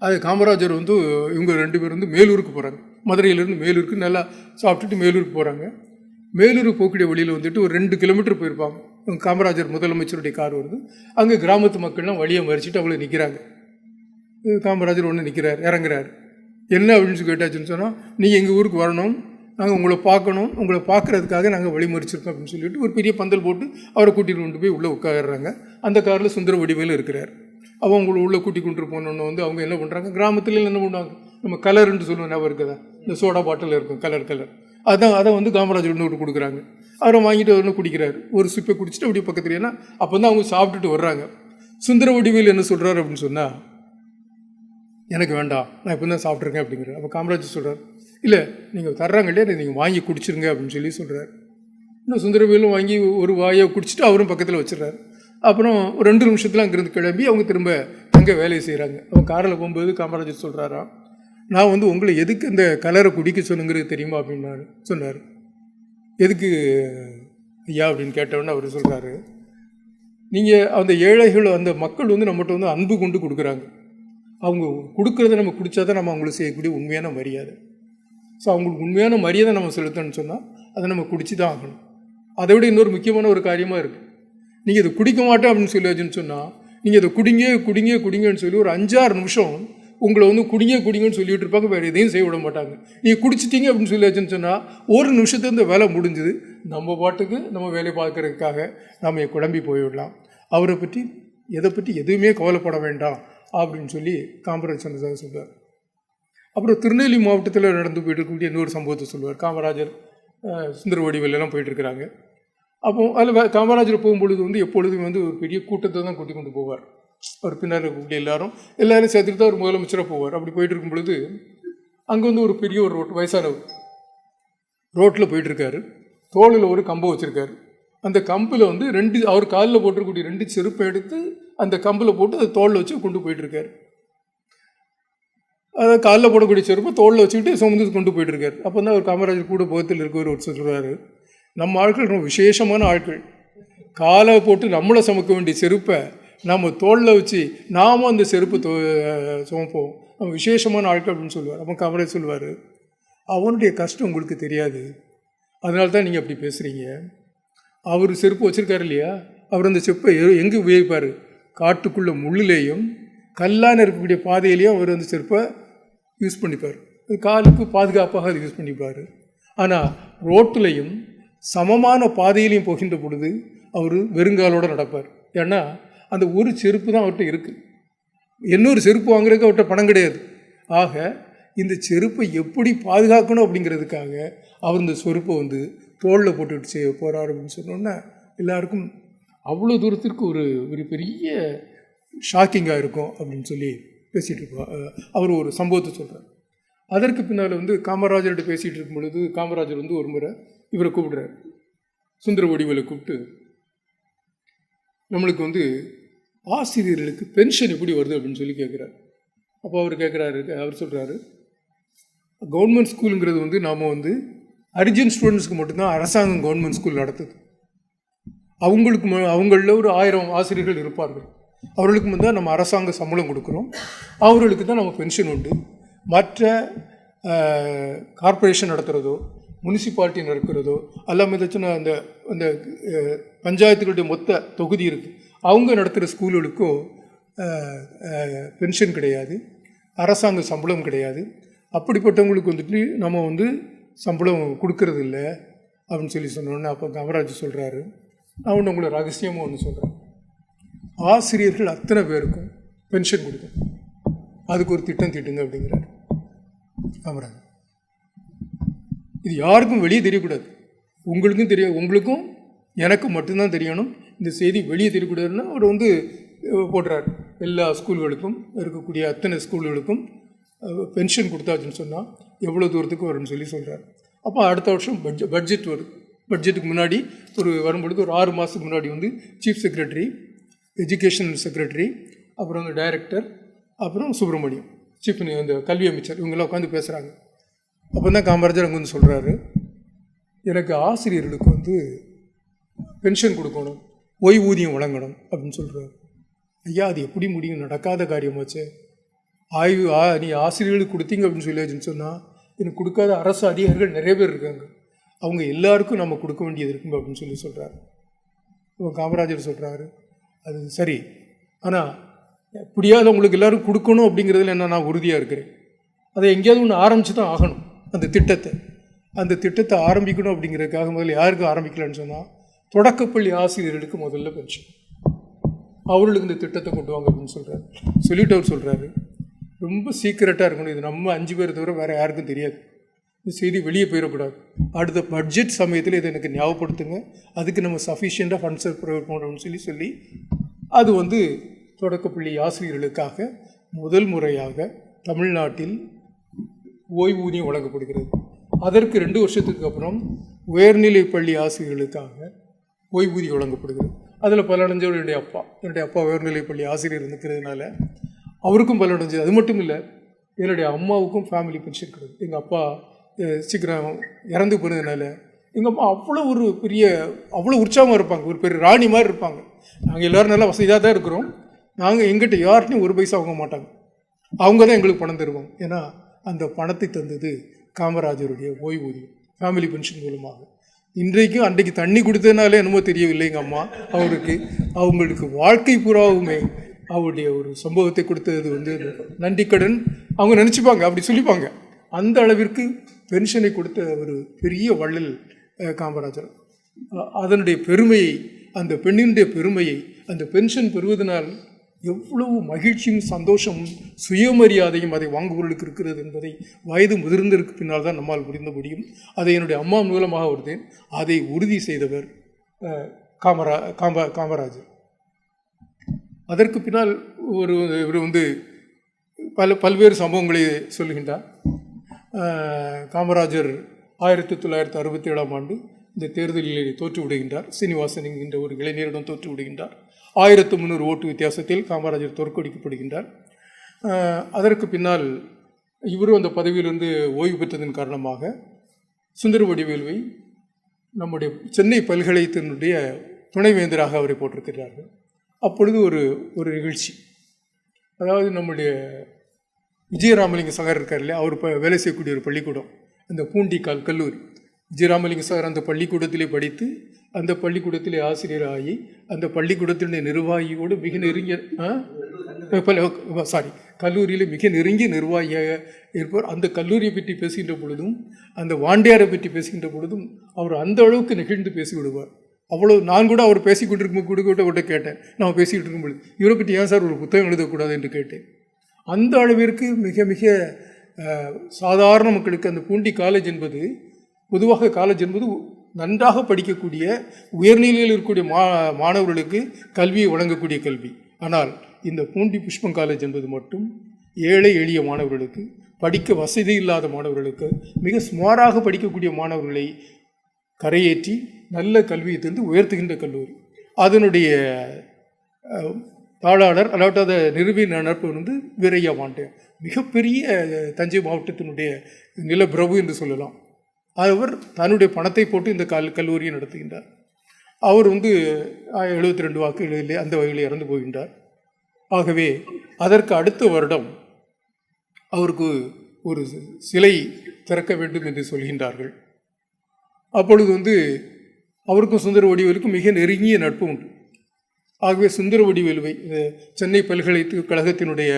அது காமராஜர் வந்து இவங்க 2 பேர் வந்து மேலூருக்கு போகிறாங்க. மதுரையிலேருந்து மேலூருக்கு நல்லா சாப்பிட்டுட்டு மேலூருக்கு போகிறாங்க. மேலூருக்கு போகக்கூடிய வழியில் வந்துட்டு ஒரு 2 கிலோமீட்டர் போயிருப்பாங்க. காமராஜர் முதலமைச்சருடைய கார் வருது. அங்கே கிராமத்து மக்கள்லாம் வழியை மறிச்சிட்டு அவளை நிற்கிறாங்க. காமராஜர் ஒன்று நிற்கிறார், இறங்குறாரு. என்ன அப்படின்னு கேட்டாச்சுன்னு சொன்னால், நீங்கள் எங்கள் ஊருக்கு வரணும், நாங்கள் உங்களை பார்க்கணும், உங்களை பார்க்குறதுக்காக நாங்கள் வழி மறிச்சிருக்கோம் அப்படின்னு சொல்லிட்டு ஒரு பெரிய பந்தல் போட்டு அவரை கூட்டிகிட்டு கொண்டு போய் உள்ளே உட்காடுறாங்க. அந்த காரில் சுந்தர வடிவேலு இருக்கிறார். அவங்களை உள்ளே கூட்டி கொண்டு போனோன்னு வந்து அவங்க என்ன பண்ணுறாங்க, கிராமத்தில் என்ன பண்ணுவாங்க, நம்ம கலர்ன்ட்டு சொல்லுவோம், ஞாபகம் இருக்குதா, இந்த சோடா பாட்டில் இருக்கும் கலர் அதை வந்து காமராஜர் ஒன்று கொடுக்குறாங்க. அவரை வாங்கிட்டு ஒன்று குடிக்கிறாரு. ஒரு சிப்பை குடிச்சிட்டு அப்படியே பக்கத்துல, ஏன்னா அப்போ தான் அவங்க சாப்பிட்டுட்டு வர்றாங்க. சுந்தர வடிவேலு என்ன சொல்கிறாரு அப்படின்னு சொன்னால், எனக்கு வேண்டாம், நான் இப்போ தான் சாப்பிட்ருக்கேன் அப்படிங்கிறார். அப்போ காமராஜர் சொல்கிறார், இல்லை நீங்கள் தர்றாங்க இல்லையா, நீங்கள் வாங்கி குடிச்சிருங்க அப்படின்னு சொல்லி சொல்கிறார். இன்னும் சுந்தரவேலும் வாங்கி ஒரு வாயை குடிச்சிட்டு அவரும் பக்கத்தில் வச்சிடறாரு. அப்புறம் ஒரு 2 நிமிஷத்தில் அங்கேருந்து கிளம்பி அவங்க திரும்ப அங்கே வேலையை செய்கிறாங்க. அவங்க காரில் போகும்போது காமராஜர் சொல்கிறாராம், நான் வந்து உங்களை எதுக்கு இந்த கலரை குடிக்க சொன்னுங்கிறது தெரியுமா அப்படின்னு சொன்னார். எதுக்கு ஐயா அப்படின்னு கேட்டவுடனே அவர் சொல்கிறாரு, நீங்கள் அந்த ஏழைகள் அந்த மக்கள் வந்து நம்மகிட்ட வந்து அன்பு கொண்டு கொடுக்குறாங்க, அவங்க கொடுக்குறத நம்ம குடித்தா தான் நம்ம அவங்களுக்கு செய்யக்கூடிய உண்மையான மரியாதை. ஸோ அவங்களுக்கு உண்மையான மரியாதை நம்ம செலுத்தணும்னு சொன்னால் அதை நம்ம குடிச்சு தான் ஆகணும். அதை விட இன்னொரு முக்கியமான ஒரு காரியமாக இருக்குது, நீங்கள் இதை குடிக்க மாட்டேன் அப்படின்னு சொல்லியாச்சுன்னு சொன்னால், நீங்கள் இதை குடிங்கன்னு சொல்லி ஒரு 5-6 நிமிஷம் உங்களை வந்து குடிங்கன்னு சொல்லிட்டு இருப்பாங்க, வேறு எதையும் செய்ய விட மாட்டாங்க. நீங்கள் குடிச்சிட்டிங்க அப்படின்னு சொல்லியாச்சுன்னு சொன்னால் 1 நிமிஷத்துக்கு இந்த வேலை முடிஞ்சுது, நம்ம பாட்டுக்கு நம்ம வேலையை பார்க்குறதுக்காக நம்ம குழம்பி போய்விடலாம். அவரை பற்றி எதை பற்றி எதுவுமே கவலைப்பட வேண்டாம் அப்படின்னு சொல்லி காமராஜர் சொன்னதாக சொல்லுவார். அப்புறம் திருநெல்வேலி மாவட்டத்தில் நடந்து போயிட்டு இருக்கக்கூடிய இன்னொரு சம்பவத்தை சொல்லுவார். காமராஜர் சுந்தர வடிவேலெல்லாம் போயிட்டுருக்கிறாங்க. அப்போ அதில் காமராஜர் போகும்பொழுது வந்து எப்பொழுதும் வந்து ஒரு பெரிய கூட்டத்தை தான் கூட்டி கொண்டு போவார். அவர் பின்னால் இருக்கக்கூடிய எல்லாரும் சேர்த்துட்டு தான் ஒரு முதலமைச்சராக போவார். அப்படி போயிட்டு இருக்கும் பொழுது அங்கே வந்து ஒரு பெரிய ஒரு வயசானவர் ரோட்டில் போயிட்டுருக்காரு. தோளில் ஒரு கம்பை வச்சுருக்காரு. அந்த கம்பில் வந்து அவர் காலில் போட்டிருக்கக்கூடிய 2 செருப்பை எடுத்து அந்த கம்பில் போட்டு அதை தோளில் வச்சு கொண்டு போயிட்டுருக்காரு. அதை காலில் போடக்கூடிய செருப்பை தோளில் வச்சுக்கிட்டு சுமந்து கொண்டு போயிட்டுருக்காரு. அப்போ தான் அவர் காமராஜர் கூட பக்கத்தில் இருக்கவர் ஒரு சொல்கிறாரு, நம்ம ஆட்கள் ரொம்ப விசேஷமான ஆட்கள், காலை போட்டு நம்மளை சுமக்க வேண்டிய செருப்பை நம்ம தோளில் வச்சு நாமும் அந்த செருப்பு சுமப்போம், நம்ம விசேஷமான ஆட்கள் அப்படின்னு சொல்லுவார். அப்போ காமராஜர் சொல்லுவார், அவனுடைய கஷ்டம் உங்களுக்கு தெரியாது, அதனால தான் நீங்கள் அப்படி பேசுகிறீங்க. அவர் செருப்பு வச்சுருக்காரு இல்லையா, அவர் அந்த செருப்பை எங்கே உபயோகிப்பார், காட்டுக்குள்ளே முள்ளிலேயும் கல்லான இருக்கக்கூடிய பாதையிலையும் அவர் அந்த செருப்பை யூஸ் பண்ணிப்பார். காலுக்கு பாதுகாப்பாக அதை யூஸ் பண்ணிப்பார். ஆனால் ரோட்டிலையும் சமமான பாதையிலையும் போகின்ற பொழுது அவர் வெறுங்காலோடு நடப்பார். ஏன்னா அந்த ஒரு செருப்பு தான் அவர்கிட்ட இருக்குது, இன்னொரு செருப்பு வாங்குறதுக்கு அவர்கிட்ட பணம் கிடையாது. ஆக இந்த செருப்பை எப்படி பாதுகாக்கணும் அப்படிங்கிறதுக்காக அவர் இந்த செருப்பை வந்து தோளில் போட்டுக்கிட்டு போகிறார் அப்படின்னு சொன்னோன்னா எல்லாருக்கும் அவ்வளோ தூரத்திற்கு ஒரு பெரிய ஷாக்கிங்காக இருக்கும் அப்படின்னு சொல்லி பேசிகிட்டு இருக்கோம். அவர் ஒரு சம்பவத்தை சொல்கிறார். அதற்கு பின்னால் வந்து காமராஜர்கிட்ட பேசிகிட்டு இருக்கும் பொழுது காமராஜர் வந்து ஒரு முறை இவரை கூப்பிடுறார், சுந்தர வடிவேலை கூப்பிட்டு, நம்மளுக்கு வந்து ஆசிரியர்களுக்கு பென்ஷன் எப்படி வருது அப்படின்னு சொல்லி கேட்குறாரு. அப்போ அவர் சொல்கிறாரு, கவர்மெண்ட் ஸ்கூலுங்கிறது வந்து நாம் வந்து அரிஜின் ஸ்டூடெண்ட்ஸ்க்கு மட்டும்தான் அரசாங்கம் கவர்மெண்ட் ஸ்கூல் நடத்துது. அவங்களில் ஒரு 1000 ஆசிரியர்கள் இருப்பார்கள். அவர்களுக்கு தான் நம்ம அரசாங்க சம்பளம் கொடுக்குறோம், அவர்களுக்கு தான் நம்ம பென்ஷன் உண்டு. மற்ற கார்ப்பரேஷன் நடத்துகிறதோ முனிசிபாலிட்டி நடக்கிறதோ எல்லாமே ஏதாச்சும் அந்த அந்த பஞ்சாயத்துகளுடைய மொத்த தொகுதி இருக்குது, அவங்க நடத்துகிற ஸ்கூல்களுக்கோ பென்ஷன் கிடையாது, அரசாங்க சம்பளம் கிடையாது. அப்படிப்பட்டவங்களுக்கு வந்துட்டு நம்ம வந்து சம்பளம் கொடுக்கறது இல்லை அப்படின்னு சொல்லி சொன்னோன்னே அப்போ காமராஜ் சொல்கிறாரு, நான் ஒன்று உங்களை ரகசியமாக ஒன்று சொல்கிறேன், ஆசிரியர்கள் அத்தனை பேருக்கும் பென்ஷன் கொடுக்கும், அதுக்கு ஒரு திட்டம் தீட்டுங்க அப்படிங்கிறார் காமராஜ். இது யாருக்கும் வெளியே தெரியக்கூடாது, உங்களுக்கும் உங்களுக்கும் எனக்கும் மட்டும்தான் தெரியணும், இந்த செய்தி வெளியே தெரியக்கூடாதுன்னா அவர் வந்து போடுறார். எல்லா ஸ்கூல்களுக்கும் இருக்கக்கூடிய அத்தனை ஸ்கூல்களுக்கும் பென்ஷன் கொடுத்தாச்சுன்னு சொன்னால் எவ்வளோ தூரத்துக்கு வரும்னு சொல்லி சொல்கிறார். அப்போ அடுத்த வருஷம் பட்ஜெட் வருது. பட்ஜெட்டுக்கு முன்னாடி வரும்பொழுது ஒரு 6 மாதத்துக்கு முன்னாடி வந்து சீஃப் செக்ரட்டரி, எஜுகேஷனல் செக்ரட்டரி, அப்புறம் வந்து டைரக்டர், அப்புறம் சுப்பிரமணியம் சீஃப் அந்த கல்வி அமைச்சர், இவங்கெல்லாம் உட்காந்து பேசுகிறாங்க. அப்போ தான் காமராஜர் அங்கே வந்து சொல்கிறாரு, எனக்கு ஆசிரியர்களுக்கு வந்து பென்ஷன் கொடுக்கணும், ஓய்வூதியம் வழங்கணும் அப்படின்னு சொல்கிறார். ஐயா அது எப்படி முடியும், நடக்காத காரியமாச்சு. நீ ஆசிரியர்களுக்கு கொடுத்தீங்க அப்படின்னு சொல்லியாச்சுன்னு சொன்னால் எனக்கு கொடுக்காத அரசு அதிகாரிகள் நிறைய பேர் இருக்காங்க, அவங்க எல்லாருக்கும் நம்ம கொடுக்க வேண்டியது இருக்குங்க அப்படின்னு சொல்லி சொல்கிறார். இப்போ காமராஜர் சொல்கிறாரு, அது சரி, ஆனால் எப்படியாவது அவங்களுக்கு எல்லோரும் கொடுக்கணும் அப்படிங்கிறதுல என்ன நான் உறுதியாக இருக்கிறேன், அதை எங்கேயாவது ஒன்று ஆரம்பித்து தான் ஆகணும். அந்த திட்டத்தை ஆரம்பிக்கணும் அப்படிங்கிறதுக்காக முதல்ல யாருக்கு ஆரம்பிக்கலான்னு சொன்னால் தொடக்கப்பள்ளி ஆசிரியர்களுக்கு முதல்ல பென்ஷன், அவர்களுக்கு இந்த திட்டத்தை கொண்டு வாங்க அப்படின்னு சொல்கிறார். சொல்லிட்டு அவர் சொல்கிறாரு, ரொம்ப சீக்கிரட்டாக இருக்கணும், இது நம்ம 5 பேர் தவிர வேறு யாருக்கும் தெரியாது, இந்த செய்தி வெளியே போயிடக்கூடாது, அடுத்த பட்ஜெட் சமயத்தில் இதை எனக்கு ஞாபகப்படுத்துங்க, அதுக்கு நம்ம சஃபிஷியண்ட்டாக ஃபண்ட்ஸை ப்ரொவைட் பண்ணுறோம்னு சொல்லி அது வந்து தொடக்கப்பள்ளி ஆசிரியர்களுக்காக முதல் முறையாக தமிழ்நாட்டில் ஓய்வூதியம் வழங்கப்படுகிறது. அதற்கு 2 வருஷத்துக்கு அப்புறம் உயர்நிலை பள்ளி ஆசிரியர்களுக்காக ஓய்வூதியம் வழங்கப்படுகிறது. அதில் பலனடைஞ்சவர் என்னுடைய அப்பா உயர்நிலை பள்ளி ஆசிரியர் இருக்கிறதுனால அவருக்கும் பலனடைஞ்சது. அது மட்டும் இல்லை, என்னுடைய அம்மாவுக்கும் ஃபேமிலி பென்ஷன் கிடையாது. எங்கள் அப்பா சீக்கிரம் இறந்து போனதுனால எங்கள் அம்மா அவ்வளோ உற்சாகமாக இருப்பாங்க, ஒரு பெரிய ராணி மாதிரி இருப்பாங்க. நாங்கள் எல்லோரும் நல்லா வசதியாக தான் இருக்கிறோம், நாங்கள் எங்கிட்ட யார்ட்டையும் 1 பைசா வாங்க மாட்டாங்க, அவங்க தான் எங்களுக்கு பணம் தருவாங்க. ஏன்னா அந்த பணத்தை தந்தது காமராஜருடைய ஓய்வூதியம், ஃபேமிலி பென்ஷன் மூலமாக. இன்றைக்கும் அன்றைக்கு தண்ணி கொடுத்ததுனாலே என்னமோ தெரியவில்லை எங்கள் அம்மா அவங்களுக்கு வாழ்க்கை பூராவுமே அவருடைய ஒரு சம்பவத்தை கொடுத்தது வந்து நன்றிக்கடன் அவங்க நினச்சிப்பாங்க, அப்படி சொல்லிப்பாங்க. அந்த அளவிற்கு பென்ஷனை கொடுத்த ஒரு பெரிய வள்ளல் காமராஜர். அதனுடைய பெருமையை, அந்த பெண்ணினுடைய பெருமையை, அந்த பென்ஷன் பெறுவதனால் எவ்வளவு மகிழ்ச்சியும் சந்தோஷமும் சுயமரியாதையும் அதை வாங்குபவர்களுக்கு இருக்கிறது என்பதை வயது முதிர்ந்ததற்கு பின்னால் தான் நம்மால் புரிந்த முடியும். அதை என்னுடைய அம்மா மூலமாக வருதேன், அதை உறுதி செய்தவர் காமராஜர். அதற்கு பின்னால் இவர் வந்து பல்வேறு சம்பவங்களை சொல்லுகின்றார். காமராஜர் 1967ஆம் ஆண்டு இந்த தேர்தலில் தோற்று விடுகின்றார். சீனிவாசன் என்கின்ற ஒரு இளைஞரிடம் தோற்று விடுகின்றார். 1300 ஓட்டு வித்தியாசத்தில் காமராஜர் தோற்கடிக்கப்படுகின்றார். அதற்கு பின்னால் இவரும் அந்த பதவியிலிருந்து ஓய்வு பெற்றதன் காரணமாக சுந்தர வடிவேலுவை நம்முடைய சென்னை பல்கலைக்கழகத்தினுடைய துணைவேந்தராக அவரை போட்டிருக்கிறார்கள். அப்பொழுது ஒரு நிகழ்ச்சி, அதாவது நம்முடைய விஜயராமலிங்க சாகர் இருக்கார் இல்லையா, அவர் வேலை செய்யக்கூடிய ஒரு பள்ளிக்கூடம், அந்த பூண்டிக்கால் கல்லூரி. விஜயராமலிங்க சாகர் அந்த பள்ளிக்கூடத்திலே படித்து, அந்த பள்ளிக்கூடத்திலே ஆசிரியர் ஆகி, அந்த பள்ளிக்கூடத்தினுடைய நிர்வாகியோடு மிக நெருங்கிய கல்லூரியில் மிக நெருங்கிய நிர்வாகியாக இருப்பார். அந்த கல்லூரியை பற்றி பேசுகின்ற பொழுதும், அந்த வாண்டியாரை பற்றி பேசுகின்ற பொழுதும் அவர் அந்த அளவுக்கு நெகிழ்ந்து பேசிவிடுவார். அவ்வளோ நான் கூட அவர் பேசி கொண்டிருக்கும் கூட கேட்டேன், நான் பேசிக்கிட்டு இருக்கும்பொழுது, இவரை பற்றி ஏன் சார் ஒரு புத்தகம் எழுதக்கூடாது என்று கேட்டேன். அந்த அளவிற்கு மிக மிக சாதாரண மக்களுக்கு அந்த பூண்டி காலேஜ் என்பது, பொதுவாக காலேஜ் என்பது நன்றாக படிக்கக்கூடிய உயர்நிலையில் இருக்கக்கூடிய மாணவர்களுக்கு கல்வியை வழங்கக்கூடிய கல்வி. ஆனால் இந்த பூண்டி புஷ்பம் காலேஜ் என்பது மட்டும் ஏழை எளிய மாணவர்களுக்கு, படிக்க வசதி இல்லாத மாணவர்களுக்கு, மிக சுமாராக படிக்கக்கூடிய மாணவர்களை கரையேற்றி நல்ல கல்வியை தந்து உயர்த்துகின்ற கல்லூரி. அதனுடைய தாளாளர், அதாவது அதை நிறுவி நடப்பவர் வந்து வீரையா பாண்டியன், மிகப்பெரிய தஞ்சை மாவட்டத்தினுடைய நிலப்பிரபு என்று சொல்லலாம். அவர் தன்னுடைய பணத்தை போட்டு இந்த கல்லூரியை நடத்துகின்றார். அவர் வந்து 72 வாக்குகளிலே அந்த வகையில் இறந்து போகின்றார். ஆகவே அதற்கு அடுத்த வருடம் அவருக்கு ஒரு சிலை திறக்க வேண்டும் என்று சொல்கின்றார்கள். அப்பொழுது அவருக்கும் சுந்தர வடிவேலுக்கும் மிக நெருங்கிய நட்பு உண்டு. ஆகவே சுந்தர வடிவேலுவை சென்னை பல்கலைக்கழகத்தினுடைய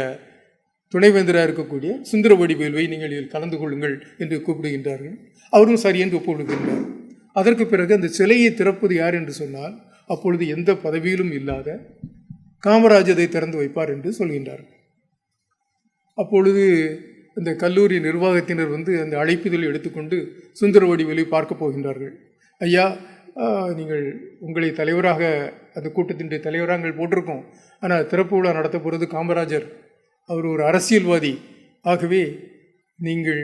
துணைவேந்தராக இருக்கக்கூடிய சுந்தர வடிவேலுவை நீங்கள் இதில் கலந்து கொள்ளுங்கள் என்று கூப்பிடுகின்றார்கள். அவரும் சரி என்று ஒப்புக்கொள்கின்றார். அதற்கு பிறகு அந்த சிலையை திறப்பது யார் என்று சொன்னால் அப்பொழுது எந்த பதவியிலும் இல்லாத காமராஜ் அதை திறந்து வைப்பார் என்று சொல்கின்றார்கள். அப்பொழுது இந்த கல்லூரி நிர்வாகத்தினர் அந்த அழைப்பிதழை எடுத்துக்கொண்டு சுந்தர வடிவேலை பார்க்க போகின்றார்கள். ஐயா, நீங்கள் உங்களை தலைவராக அந்த கூட்டத்தினுடைய தலைவராக போட்டிருக்கோம். ஆனால் திறப்பு விழா நடத்த போகிறது காமராஜர். அவர் ஒரு அரசியல்வாதி. ஆகவே நீங்கள்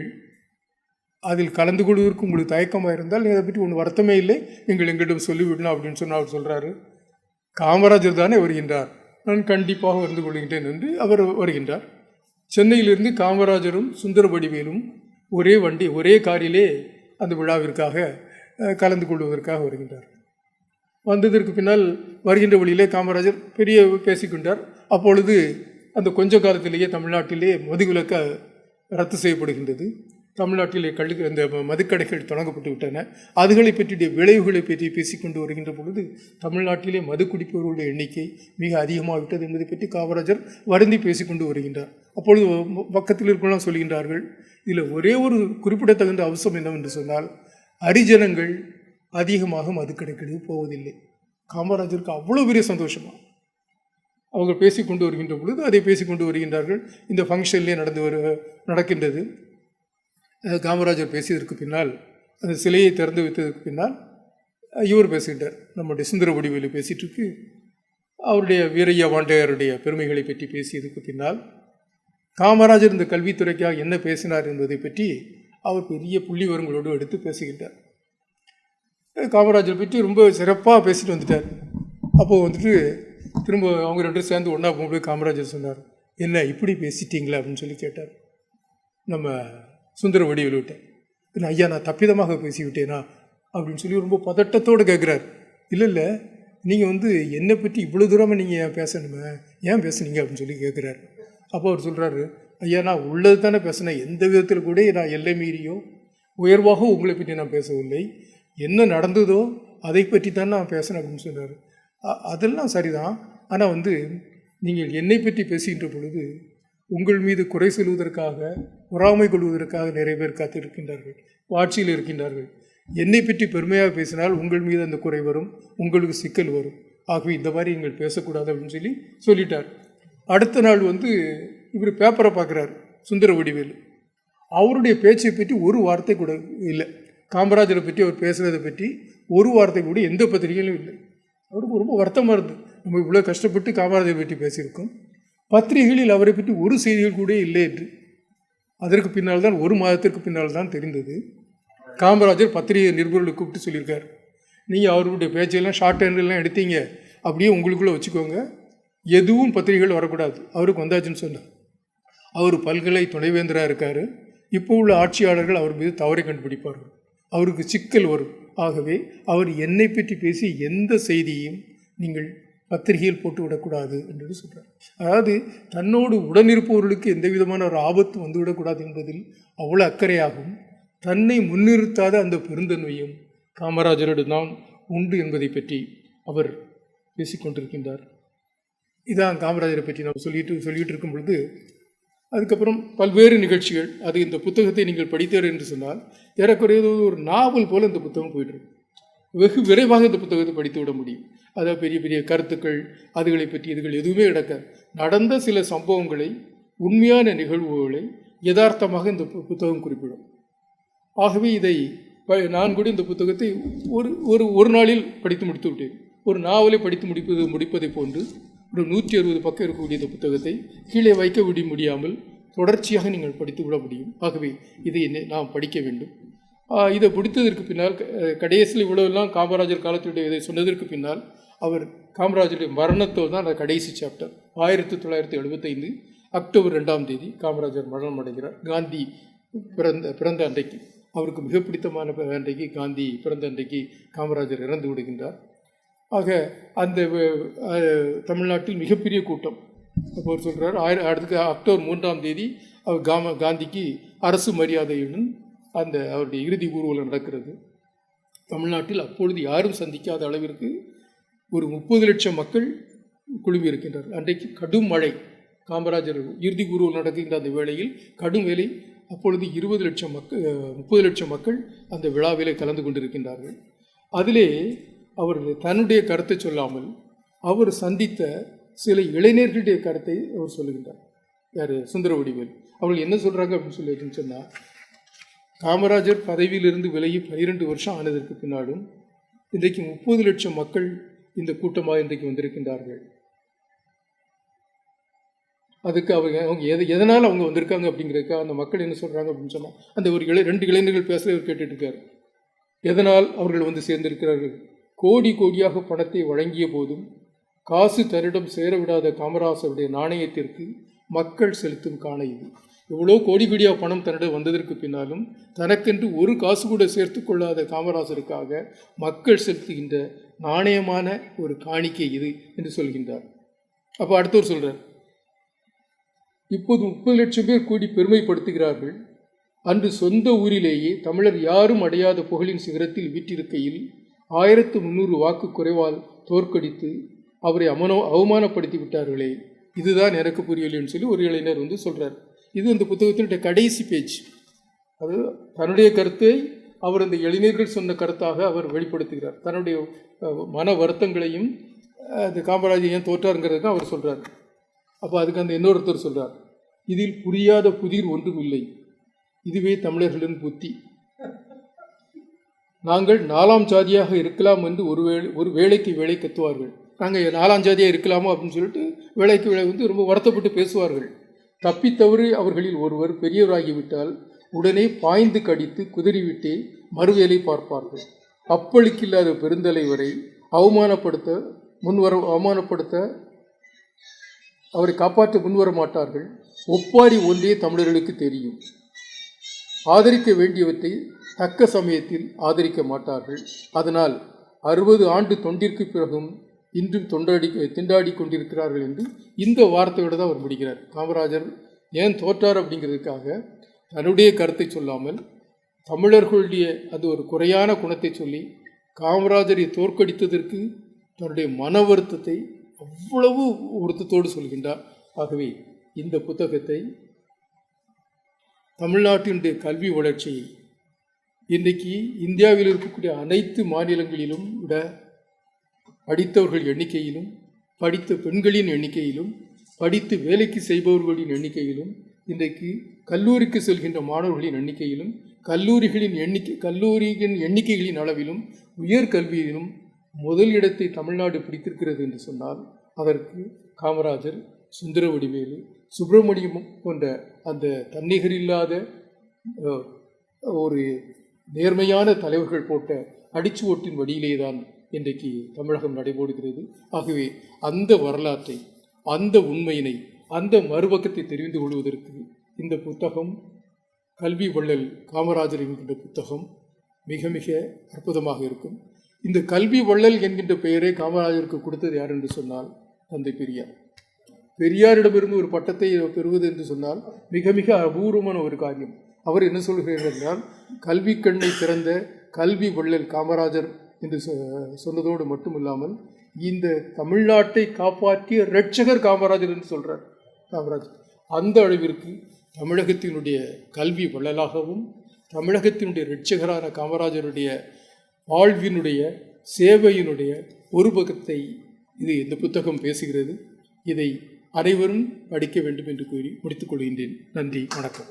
அதில் கலந்து கொள்வதற்கு உங்களுக்கு தயக்கமாக இருந்தால் அதை பற்றி ஒன்றும் வருத்தமே இல்லை, நீங்கள் எங்களிடம் சொல்லிவிடலாம் அப்படின்னு சொன்னால் அவர் சொல்கிறாரு, காமராஜர் தானே வருகின்றார், நான் கண்டிப்பாக வந்து கொள்கின்றேன் என்று அவர் வருகின்றார். சென்னையிலிருந்து காமராஜரும் சுந்தர வடிவேலும் ஒரே காரிலே அந்த விழாவிற்காக கலந்து கொள்வதற்காக வருகின்றார். வந்ததற்கு பின்னால் வருகின்ற வழியிலே காமராஜர் பெரிய பேசிக்கொண்டார். அப்பொழுது அந்த கொஞ்ச காலத்திலேயே தமிழ்நாட்டிலே மதுவிலக்கு ரத்து செய்யப்படுகின்றது. தமிழ்நாட்டிலே அந்த மதுக்கடைகள் தொடங்கப்பட்டு விட்டன. அதுகளை பற்றிய விளைவுகளை பற்றி பேசிக்கொண்டு வருகின்ற பொழுது தமிழ்நாட்டிலே மது குடிப்பவர்களுடைய எண்ணிக்கை மிக அதிகமாகிவிட்டது என்பதை பற்றி காமராஜர் வருந்தி பேசிக்கொண்டு வருகின்றார். அப்பொழுது பக்கத்தில் இருக்கலாம் சொல்கின்றார்கள், இதில் ஒரே ஒரு குறிப்பிடத்தகுந்த அம்சம் என்னவென்று சொன்னால் ஹரிஜனங்கள் அதிகமாக மதுக்கடைக்கு போவதில்லை. காமராஜருக்கு அவ்வளோ பெரிய சந்தோஷமாக அவங்க பேசிக்கொண்டு வருகின்ற பொழுது அதை பேசிக்கொண்டு வருகின்றார்கள். இந்த ஃபங்க்ஷன்லேயே நடக்கின்றது. காமராஜர் பேசியதற்கு பின்னால் அந்த சிலையை திறந்து வைத்ததற்கு பின்னால் இவர் பேசுகின்றார், நம்முடைய சுந்தர வடிவேலு பேசிகிட்டு இருக்கு. அவருடைய வீரையா வாண்டையாருடைய பெருமைகளை பற்றி பேசியதுக்கு பின்னால் காமராஜர் இந்த கல்வித்துறைக்காக என்ன பேசினார் என்பதை பற்றி அவர் பெரிய புள்ளி விவரங்களோடு எடுத்து பேசுகின்றார். காமராஜர் பற்றி ரொம்ப சிறப்பாக பேசிட்டு வந்துட்டார். அப்போது திரும்ப அவங்க ரெண்டும் சேர்ந்து ஒன்றா போகும்போது காமராஜர் சொன்னார், என்ன இப்படி பேசிட்டீங்களா அப்படின்னு சொல்லி கேட்டார் நம்ம சுந்தர வடிவேலுவிட்ட. இல்லை ஐயா, நான் தப்பிதமாக பேசிவிட்டேனா அப்படின்னு சொல்லி ரொம்ப பதட்டத்தோடு கேட்குறார். இல்லை நீங்கள் என்னை பற்றி இவ்வளோ தூரமாக நீங்கள் ஏன் பேசணுமே, ஏன் பேசுனீங்க அப்படின்னு சொல்லி கேட்குறாரு. அப்போ அவர் சொல்கிறாரு, ஐயா, நான் உள்ளது தானே பேசினேன், எந்த விதத்தில் கூட நான் எல்லை மீறியோ உயர்வாக உங்களை பற்றி நான் பேசவில்லை, என்ன நடந்ததோ அதை பற்றி தான் நான் பேசினேன் அப்படின்னு சொல்கிறார். அதெல்லாம் சரிதான், ஆனால் நீங்கள் என்னை பற்றி பேசுகின்ற பொழுது உங்கள் மீது குறை சொல்வதற்காக பொறாமை கொள்வதற்காக நிறைய பேர் காத்திருக்கின்றார்கள், ஆட்சியில் இருக்கின்றார்கள். என்னை பற்றி பெருமையாக பேசினால் உங்கள் மீது அந்த குறை வரும், உங்களுக்கு சிக்கல் வரும். ஆகவே இந்த மாதிரி நீங்கள் பேசக்கூடாது அப்படின்னு சொல்லிட்டார். அடுத்த நாள் இவர் பேப்பரை பார்க்குறாரு சுந்தர வடிவேலு. அவருடைய பேச்சை பற்றி ஒரு வார்த்தை கூட இல்லை, காமராஜரை பற்றி அவர் பேசுகிறதை பற்றி ஒரு வார்த்தை கூட எந்த பத்திரிகையிலும் இல்லை. அவருக்கு ரொம்ப வருத்தமாக இருந்தது, நம்ம இவ்வளோ கஷ்டப்பட்டு காமராஜரை பற்றி பேசியிருக்கோம், பத்திரிகைகளில் அவரை பற்றி ஒரு செய்திகள் கூட இல்லை என்று. அதற்கு பின்னால் தான், ஒரு மாதத்திற்கு பின்னால் தான் தெரிந்தது. காமராஜர் பத்திரிகை நிருபர்களை கூப்பிட்டு சொல்லியிருக்கார், நீங்கள் அவருடைய பேச்சையெல்லாம் ஷார்ட் ஹேண்டெல்லாம் எடுத்தீங்க, அப்படியே உங்களுக்குள்ளே வச்சுக்கோங்க, எதுவும் பத்திரிகைகள் வரக்கூடாது. அவருக்கு வந்தாச்சுன்னு சொன்னார். அவர் பல்கலை துணைவேந்தராக இருக்கார். இப்போ உள்ள ஆட்சியாளர்கள் அவர் மீது தவறை கண்டுபிடிப்பார்கள், அவருக்கு சிக்கல் வரும். ஆகவே அவர் என்னை பற்றி பேசி எந்த செய்தியையும் நீங்கள் பத்திரிகையில் போட்டு விடக்கூடாது என்று சொல்கிறார். அதாவது தன்னோடு உடனிருப்பவர்களுக்கு எந்த விதமான ஒரு ஆபத்து வந்துவிடக்கூடாது என்பதில் அவ்வளோ அக்கறையாகவும் தன்னை முன்னிறுத்தாத அந்த பெருந்தன்மையும் காமராஜரிடம் தான் உண்டு என்பதை பற்றி அவர் பேசிக்கொண்டிருக்கின்றார். இதான் காமராஜரை பற்றி நம்ம சொல்லிட்டு இருக்கும் பொழுது, அதுக்கப்புறம் பல்வேறு நிகழ்ச்சிகள். அது இந்த புத்தகத்தை நீங்கள் படித்தார் என்று சொன்னால் ஏறக்குறைய ஒரு நாவல் போல் இந்த புத்தகம் போயிட்டுருக்கு. வெகு விரைவாக இந்த புத்தகத்தை படித்து விட முடியும். அதாவது பெரிய பெரிய கருத்துக்கள், அதுகளை பற்றி இதுகள் எதுவுமே கிடக்காது. நடந்த சில சம்பவங்களை, உண்மையான நிகழ்வுகளை யதார்த்தமாக இந்த புத்தகம் குறிப்பிடும். ஆகவே இதை நான் கூட இந்த புத்தகத்தை ஒரு நாளில் படித்து முடித்து விட்டேன். ஒரு நாவலை படித்து முடிப்பதை போன்று ஒரு 160 பக்கம் இருக்கக்கூடிய இந்த புத்தகத்தை கீழே வைக்க முடியாமல் தொடர்ச்சியாக நீங்கள் படித்து விட முடியும். ஆகவே இதை நாம் படிக்க வேண்டும். இதை பிடித்ததற்கு பின்னால் கடைசியில் இவ்வளவெல்லாம் காமராஜர் காலத்துடைய இதை சொன்னதற்கு பின்னால் அவர் காமராஜருடைய மரணத்தோடு தான் அந்த கடைசி சாப்டர். 1975 அக்டோபர் 2ஆம் தேதி காமராஜர் மரணம் அடைகிறார். காந்தி பிறந்த அன்றைக்கு, அவருக்கு மிக பிடித்தமான அன்றைக்கு, காந்தி பிறந்த அன்றைக்கு காமராஜர் இறந்து விடுகின்றார். ஆக அந்த தமிழ்நாட்டில் மிகப்பெரிய கூட்டம். அப்போ அவர் சொல்கிறார், அடுத்து அக்டோபர் 3ஆம் தேதி அவர் காந்திக்கு அரசு மரியாதையுடன் அந்த அவருடைய இறுதி ஊர்வலம் நடக்கிறது. தமிழ்நாட்டில் அப்பொழுது யாரும் சந்திக்காத அளவிற்கு ஒரு 30 லட்சம் மக்கள் குழுமி இருக்கின்றார்கள். அன்றைக்கு கடும் மழை, காமராஜர் இறுதி ஊர்வலம் நடக்கின்ற அந்த வேளையில் கடும் வேலை. அப்பொழுது 30 லட்சம் மக்கள் அந்த விழாவிலே கலந்து கொண்டிருக்கின்றார்கள். அதிலே அவர் தன்னுடைய கருத்தை சொல்லாமல் அவர் சந்தித்த சில இளைஞர்களுடைய கருத்தை அவர் சொல்லுகின்றார். யார்? சுந்தரவடிவேல். அவர்கள் என்ன சொல்கிறாங்க அப்படின்னு சொல்லிட்டுன்னு சொன்னால், காமராஜர் பதவியிலிருந்து விலகி 12 வருஷம் ஆனதற்கு பின்னாலும் இன்றைக்கு 30 லட்சம் மக்கள் இந்த கூட்டமாக இன்றைக்கு வந்திருக்கின்றார்கள். அதுக்கு அவங்க எதனால் அவங்க வந்திருக்காங்க அப்படிங்கிறதுக்கு அந்த மக்கள் என்ன சொல்கிறாங்க அப்படின்னு சொன்னால், அந்த ஒரு 2 இளைஞர்கள் பேசுகிற இவர் கேட்டுட்டு இருக்காரு. எதனால் அவர்கள் வந்து சேர்ந்திருக்கிறார்கள்? கோடி கோடியாக பணத்தை வழங்கிய போதும் காசு தன்னிடம் சேரவிடாத காமராசருடைய நாணயத்திற்கு மக்கள் செலுத்தும் காண இது. எவ்வளோ கோடி கோடியாக பணம் தன்னிடம் வந்ததற்கு பின்னாலும் தனக்கென்று ஒரு காசு கூட சேர்த்து கொள்ளாத காமராசருக்காக மக்கள் செலுத்துகின்ற நாணயமான ஒரு காணிக்கை இது என்று சொல்கின்றார். அப்போ அடுத்தவர் சொல்கிறார், இப்போது 30 லட்சம் பேர் கூடி பெருமைப்படுத்துகிறார்கள். அன்று சொந்த ஊரிலேயே தமிழர் யாரும் அடையாத புகழின் சிகரத்தில் வீற்றிருக்கையில் 1300 வாக்கு குறைவால் தோற்கடித்து அவரை அவமானப்படுத்தி விட்டார்களே, இதுதான் எனக்கு புரியலைன்னு சொல்லி ஒரு இளைஞர் வந்து சொல்கிறார். இது அந்த புத்தகத்தினுடைய கடைசி பேஜ். அது தன்னுடைய கருத்தை அவர் அந்த இளைஞர்கள் சொன்ன கருத்தாக அவர் வெளிப்படுத்துகிறார். தன்னுடைய மன வருத்தங்களையும் அந்த காமராஜர் ஏன் தோற்றாருங்கிறதுக்கு அவர் சொல்கிறார். அப்போ அதுக்கு அந்த இன்னொருத்தர் சொல்கிறார், இதில் புரியாத புதிர் ஒன்றும் இல்லை, இதுவே தமிழர்களின் புத்தி. நாங்கள் 4ஆம் ஜாதியாக இருக்கலாம் என்று ஒரு வேளைக்கு வேலை கத்துவார்கள். நாங்கள் 4ஆம் ஜாதியாக இருக்கலாமோ அப்படின்னு சொல்லிட்டு வேலைக்கு வேலை வந்து ரொம்ப வருத்தப்பட்டு பேசுவார்கள். தப்பித்தவறு அவர்களில் ஒருவர் பெரியவராகிவிட்டால் உடனே பாய்ந்து கடித்து குதறிவிட்டே மறுவேலை பார்ப்பார்கள். அப்பழுக்கில்லாத பெருந்தலைவரை அவமானப்படுத்த அவரை காப்பாற்ற முன்வர மாட்டார்கள். ஒப்பாரி ஒன்றே தமிழர்களுக்கு தெரியும். ஆதரிக்க வேண்டியவற்றை தக்க சமயத்தில் ஆதரிக்க மாட்டார்கள். அதனால் 60 ஆண்டு தொண்டிற்கு பிறகும் இன்றும் திண்டாடி கொண்டிருக்கிறார்கள் என்று இந்த வார்த்தையோடு தான் அவர் முடிக்கிறார். காமராஜர் ஏன் தோற்றார் அப்படிங்கிறதுக்காக தன்னுடைய கருத்தை சொல்லாமல் தமிழர்களுடைய அது ஒரு குறையான குணத்தை சொல்லி காமராஜரை தோற்கடித்ததற்கு தன்னுடைய மன வருத்தத்தை அவ்வளவு வருத்தத்தோடு சொல்கின்றார். ஆகவே இந்த புத்தகத்தை தமிழ்நாட்டினுடைய கல்வி வளர்ச்சியை இன்றைக்கு இந்தியாவில் இருக்கக்கூடிய அனைத்து மாநிலங்களிலும் விட படித்தவர்கள் எண்ணிக்கையிலும், படித்த பெண்களின் எண்ணிக்கையிலும், படித்து வேலைக்கு செய்பவர்களின் எண்ணிக்கையிலும், இன்றைக்கு கல்லூரிக்கு செல்கின்ற மாணவர்களின் எண்ணிக்கையிலும், கல்லூரிகளின் எண்ணிக்கைகளின் அளவிலும், உயர்கல்வியிலும் முதல் இடத்தை தமிழ்நாடு பிடித்திருக்கிறது என்று சொன்னால் அதற்கு காமராஜர், சுந்தரவடிவேலு, சுப்பிரமணியம் போன்ற அந்த தன்னிகரில்லாத ஒரு நேர்மையான தலைவர்கள் போட்ட அடிச்சுவட்டின் வழியிலே தான் இன்றைக்கு தமிழகம் நடைபோடுகிறது. ஆகவே அந்த வரலாற்றை, அந்த உண்மையினை, அந்த மறுபக்கத்தை தெரிந்து கொள்வதற்கு இந்த புத்தகம், கல்வி வள்ளல் காமராஜர் என்கின்ற புத்தகம் மிக மிக அற்புதமாக இருக்கும். இந்த கல்வி வள்ளல் என்கின்ற பெயரை காமராஜருக்கு கொடுத்தது யார் என்று சொன்னால் தந்தை பெரியார். பெரியாரிடமிருந்து ஒரு பட்டத்தை பெறுவது என்று சொன்னால் மிக மிக அபூர்வமான ஒரு காரியம். அவர் என்ன சொல்கிறார் என்றால், கல்வி கண்ணை திறந்த கல்வி வள்ளல் காமராஜர் என்று சொன்னதோடு மட்டுமில்லாமல் இந்த தமிழ்நாட்டை காப்பாற்றிய இரட்சகர் காமராஜர் என்று சொல்கிறார். காமராஜர் அந்த அளவிற்கு தமிழகத்தினுடைய கல்வி வள்ளலாகவும் தமிழகத்தினுடைய இரட்சகரான காமராஜருடைய வாழ்வினுடைய சேவையினுடைய ஒரு பக்கத்தை இது இந்த புத்தகம் பேசுகிறது. இதை அனைவரும் படிக்க வேண்டும் என்று கூறி முடித்துக் கொள்கின்றேன். நன்றி, வணக்கம்.